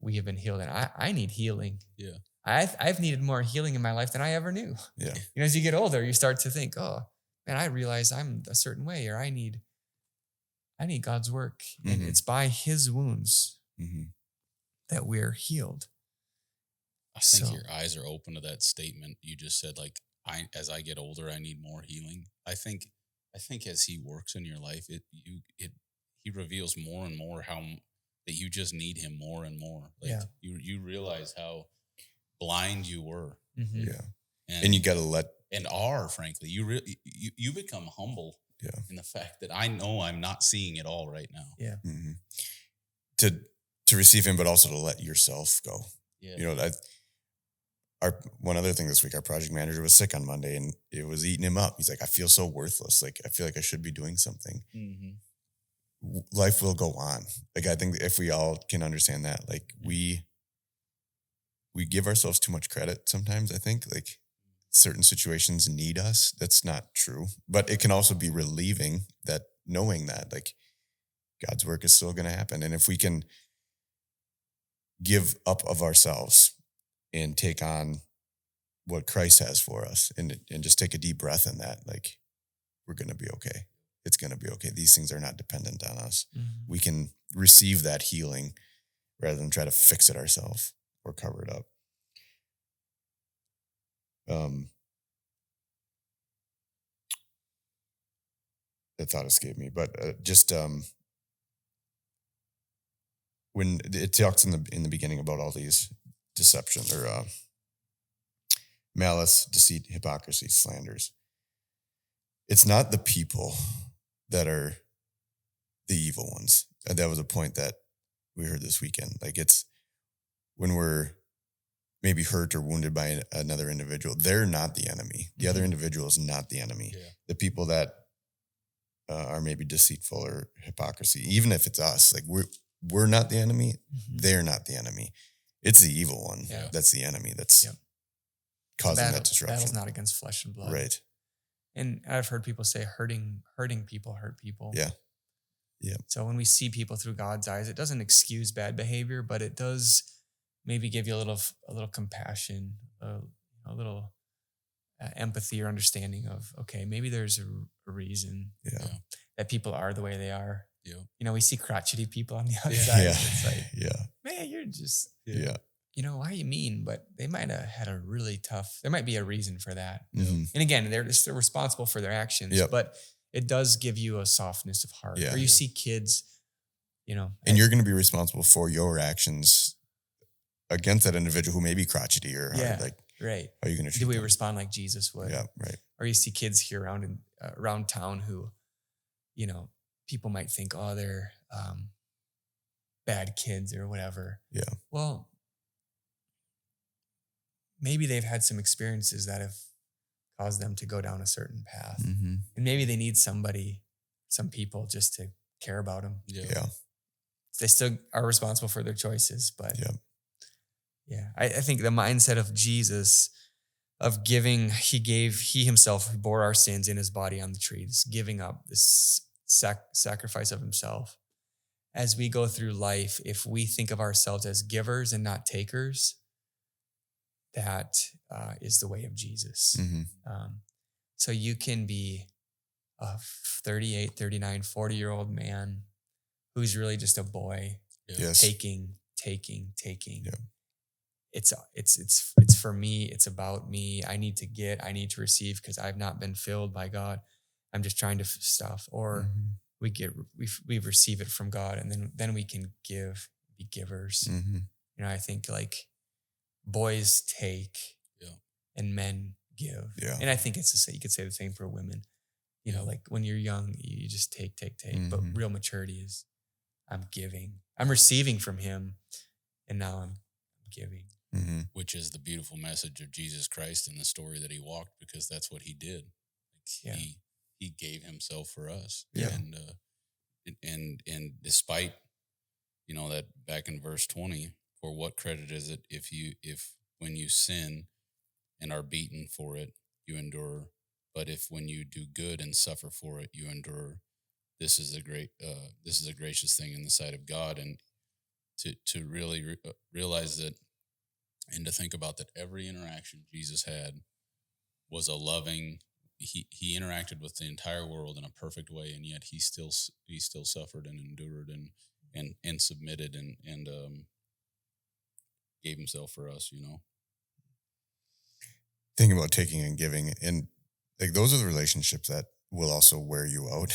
we have been healed. And I need healing. Yeah. I've needed more healing in my life than I ever knew. Yeah. As you get older, you start to think, oh, man, I realize I'm a certain way, or I need God's work. And it's by his wounds that we're healed. I think your eyes are open to that statement. You just said, like, as I get older, I need more healing. I think as he works in your life, he reveals more and more how that you just need him more and more. Like you realize how blind you were. Yeah. And you got to frankly, you become humble in the fact that I know I'm not seeing it all right now. Yeah. To receive him, but also to let yourself go. Yeah. One other thing this week, our project manager was sick on Monday and it was eating him up. He's like, I feel so worthless. Like, I feel like I should be doing something. Life will go on. Like, I think if we all can understand that, like we give ourselves too much credit sometimes. I think like certain situations need us. That's not true, but it can also be relieving that knowing that like God's work is still going to happen. And if we can give up of ourselves and take on what Christ has for us and just take a deep breath in that, like we're going to be okay. It's going to be okay. These things are not dependent on us. We can receive that healing rather than try to fix it ourselves or cover it up. That thought escaped me, but when it talks in the beginning about all these deception or malice, deceit, hypocrisy, slanders, it's not the people that are the evil ones. And that was a point that we heard this weekend. Like it's when we're maybe hurt or wounded by another individual, they're not the enemy. The other individual is not the enemy. Yeah. The people that are maybe deceitful or hypocrisy, even if it's us, like we're not the enemy. They're not the enemy. It's the evil one. Yeah. That's the enemy. That's causing that disruption. Battle's not against flesh and blood. Right. And I've heard people say hurting people hurt people. Yeah. Yeah. So when we see people through God's eyes, it doesn't excuse bad behavior, but it does maybe give you a little compassion, a little empathy or understanding of, okay, maybe there's a reason that people are the way they are. Yeah. We see crotchety people on the outside. Yeah. It's like, man, you're just, why are you mean? But they might have had there might be a reason for that. And again, they're responsible for their actions, but it does give you a softness of heart. Or you see kids, and you're going to be responsible for your actions against that individual who may be crotchety or right. How are you going to treat Do we them? respond like Jesus would? Yeah, right. Or you see kids here around town who, people might think, oh, they're bad kids or whatever. Yeah. Well, maybe they've had some experiences that have caused them to go down a certain path. And maybe they need some people just to care about them. Yeah. They still are responsible for their choices, but I think the mindset of Jesus of giving, he himself bore our sins in his body on the tree, this giving up, this sacrifice of himself. As we go through life, if we think of ourselves as givers and not takers, that is the way of Jesus. So you can be a 38, 39, 40-year-old man who's really just a boy, taking. Yeah. It's for me. It's about me. I need to receive because I've not been filled by God. I'm just trying to stuff. Or we receive it from God, and then we can be givers. I think like boys take and men give. Yeah. And I think you could say the same for women. Like when you're young, you just take. But real maturity is I'm giving. I'm receiving from him, and now I'm giving. Which is the beautiful message of Jesus Christ in the story that he walked, because that's what he did. He gave himself for us. Yeah. And despite, that back in verse 20, for what credit is it if when you sin, and are beaten for it, you endure. But if when you do good and suffer for it, you endure, this is a gracious thing in the sight of God. And to really realize that, and to think about that every interaction Jesus had was a loving. He interacted with the entire world in a perfect way, and yet he still suffered and endured and submitted and gave himself for us. Think about taking and giving, and like those are the relationships that will also wear you out.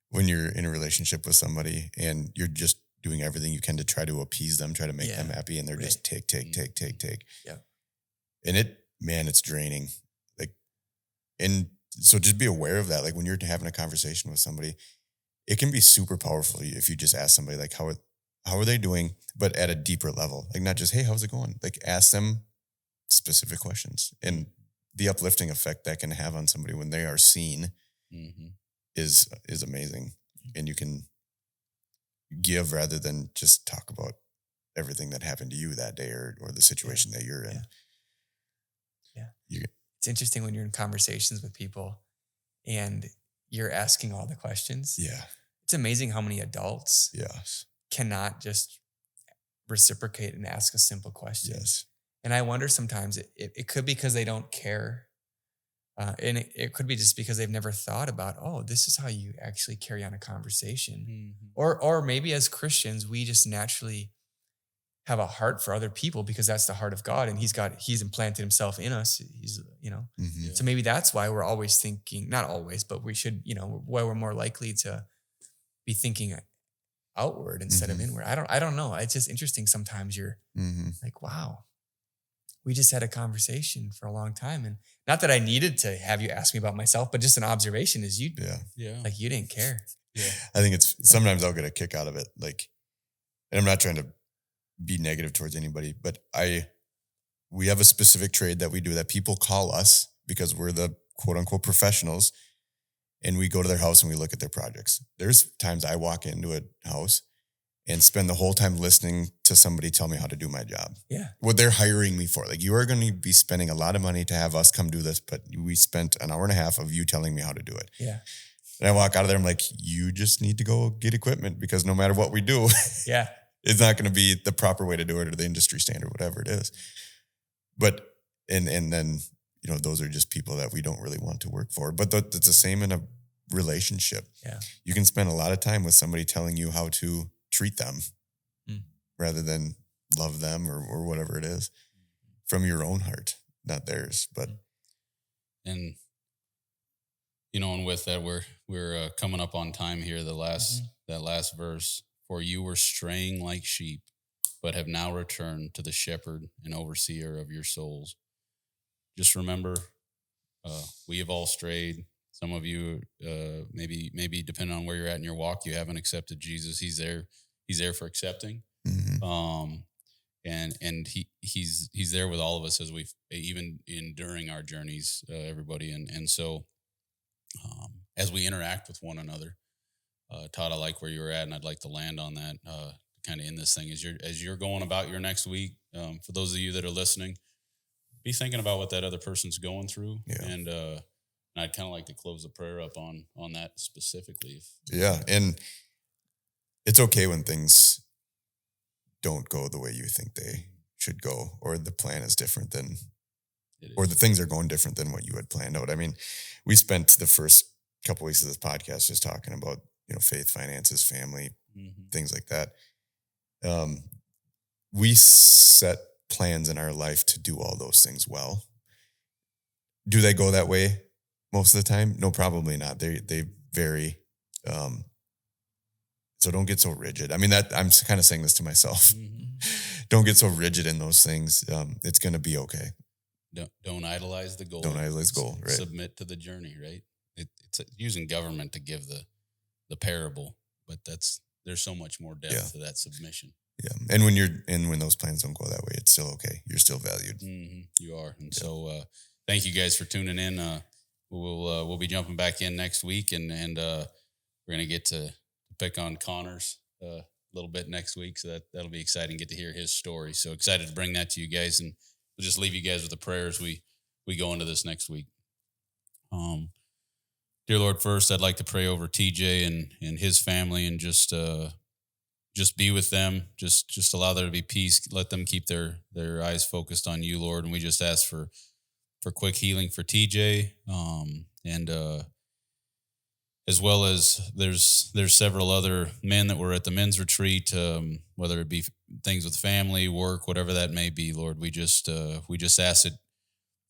When you're in a relationship with somebody and you're just doing everything you can to try to appease them, try to make them happy, and they're just take. Yeah. And it's draining. And so just be aware of that. Like when you're having a conversation with somebody, it can be super powerful if you just ask somebody like, how are they doing, but at a deeper level, like not just, hey, how's it going? Like ask them specific questions, and the uplifting effect that can have on somebody when they are seen is amazing. And you can give rather than just talk about everything that happened to you that day or the situation that you're in. Yeah. It's interesting when you're in conversations with people and you're asking all the questions. Yeah. It's amazing how many adults cannot just reciprocate and ask a simple question. Yes. And I wonder sometimes it could be because they don't care. And it could be just because they've never thought about, this is how you actually carry on a conversation. Or maybe as Christians, we just naturally have a heart for other people because that's the heart of God, and he's implanted himself in us. He's, so maybe that's why we're always thinking, not always, but we should, why we're more likely to be thinking outward instead of inward. I don't know. It's just interesting. Sometimes you're like, wow, we just had a conversation for a long time. And not that I needed to have you ask me about myself, but just an observation is you didn't care. Yeah. I think sometimes I'll get a kick out of it. Like, and I'm not trying to be negative towards anybody, but we have a specific trade that we do that people call us because we're the quote unquote professionals, and we go to their house and we look at their projects. There's times I walk into a house and spend the whole time listening to somebody tell me how to do my job. Yeah. What they're hiring me for. Like, you are going to be spending a lot of money to have us come do this, but we spent an hour and a half of you telling me how to do it. Yeah. And I walk out of there, I'm like, you just need to go get equipment, because no matter what we do, it's not going to be the proper way to do it or the industry standard, whatever it is. But, and then, those are just people that we don't really want to work for. But it's the same in a relationship. Yeah. You can spend a lot of time with somebody telling you how to treat them rather than love them or whatever it is from your own heart, not theirs. But, and with that, we're coming up on time here. That last verse, for you were straying like sheep, but have now returned to the shepherd and overseer of your souls. Just remember, we have all strayed. Some of you, maybe depending on where you're at in your walk, you haven't accepted Jesus. He's there for accepting. And he's there with all of us as we've even during our journeys, everybody. And so, as we interact with one another, Todd, I like where you were at, and I'd like to land on that, kind of in this thing as you're going about your next week. For those of you that are listening, be thinking about what that other person's going through. Yeah. And I'd kind of like to close the prayer up on that specifically. And it's okay when things don't go the way you think they should go, or the plan is different than, or the things are going different than what you had planned out. I mean, we spent the first couple weeks of this podcast just talking about, faith, finances, family, things like that. We set plans in our life to do all those things well. Do they go that way most of the time? No, probably not. They vary. So don't get so rigid. I mean, I'm kind of saying this to myself. Don't get so rigid in those things. It's going to be okay. Don't idolize the goal. Don't idolize the goal, right? Submit to the journey, right? It's using government to give the parable, but there's so much more depth to that submission. Yeah. And when those plans don't go that way, it's still okay. You're still valued. You are. And so, thank you guys for tuning in. We'll be jumping back in next week, and we're going to get to pick on Connor's a little bit next week. So that'll be exciting. Get to hear his story. So excited to bring that to you guys. And we'll just leave you guys with the prayers we go into this next week. Dear Lord, first I'd like to pray over TJ and his family, and just be with them. Just allow there to be peace. Let them keep their eyes focused on you, Lord. And we just ask for quick healing for TJ. And as well as there's several other men that were at the men's retreat, whether it be things with family, work, whatever that may be, Lord. We just ask that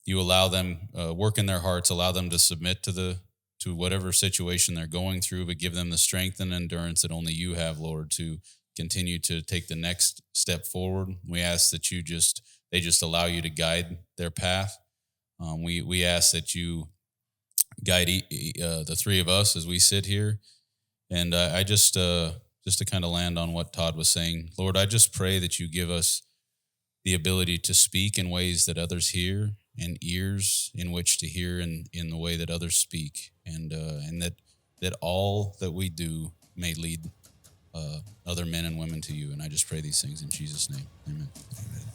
you allow them, work in their hearts, allow them to submit to whatever situation they're going through, but give them the strength and endurance that only you have, Lord, to continue to take the next step forward. We ask that they just allow you to guide their path. We ask that you guide the three of us as we sit here. And I just to kind of land on what Todd was saying, Lord, I just pray that you give us the ability to speak in ways that others hear, and ears in which to hear in the way that others speak, and that all that we do may lead other men and women to you. And I just pray these things in Jesus' name. Amen. Amen.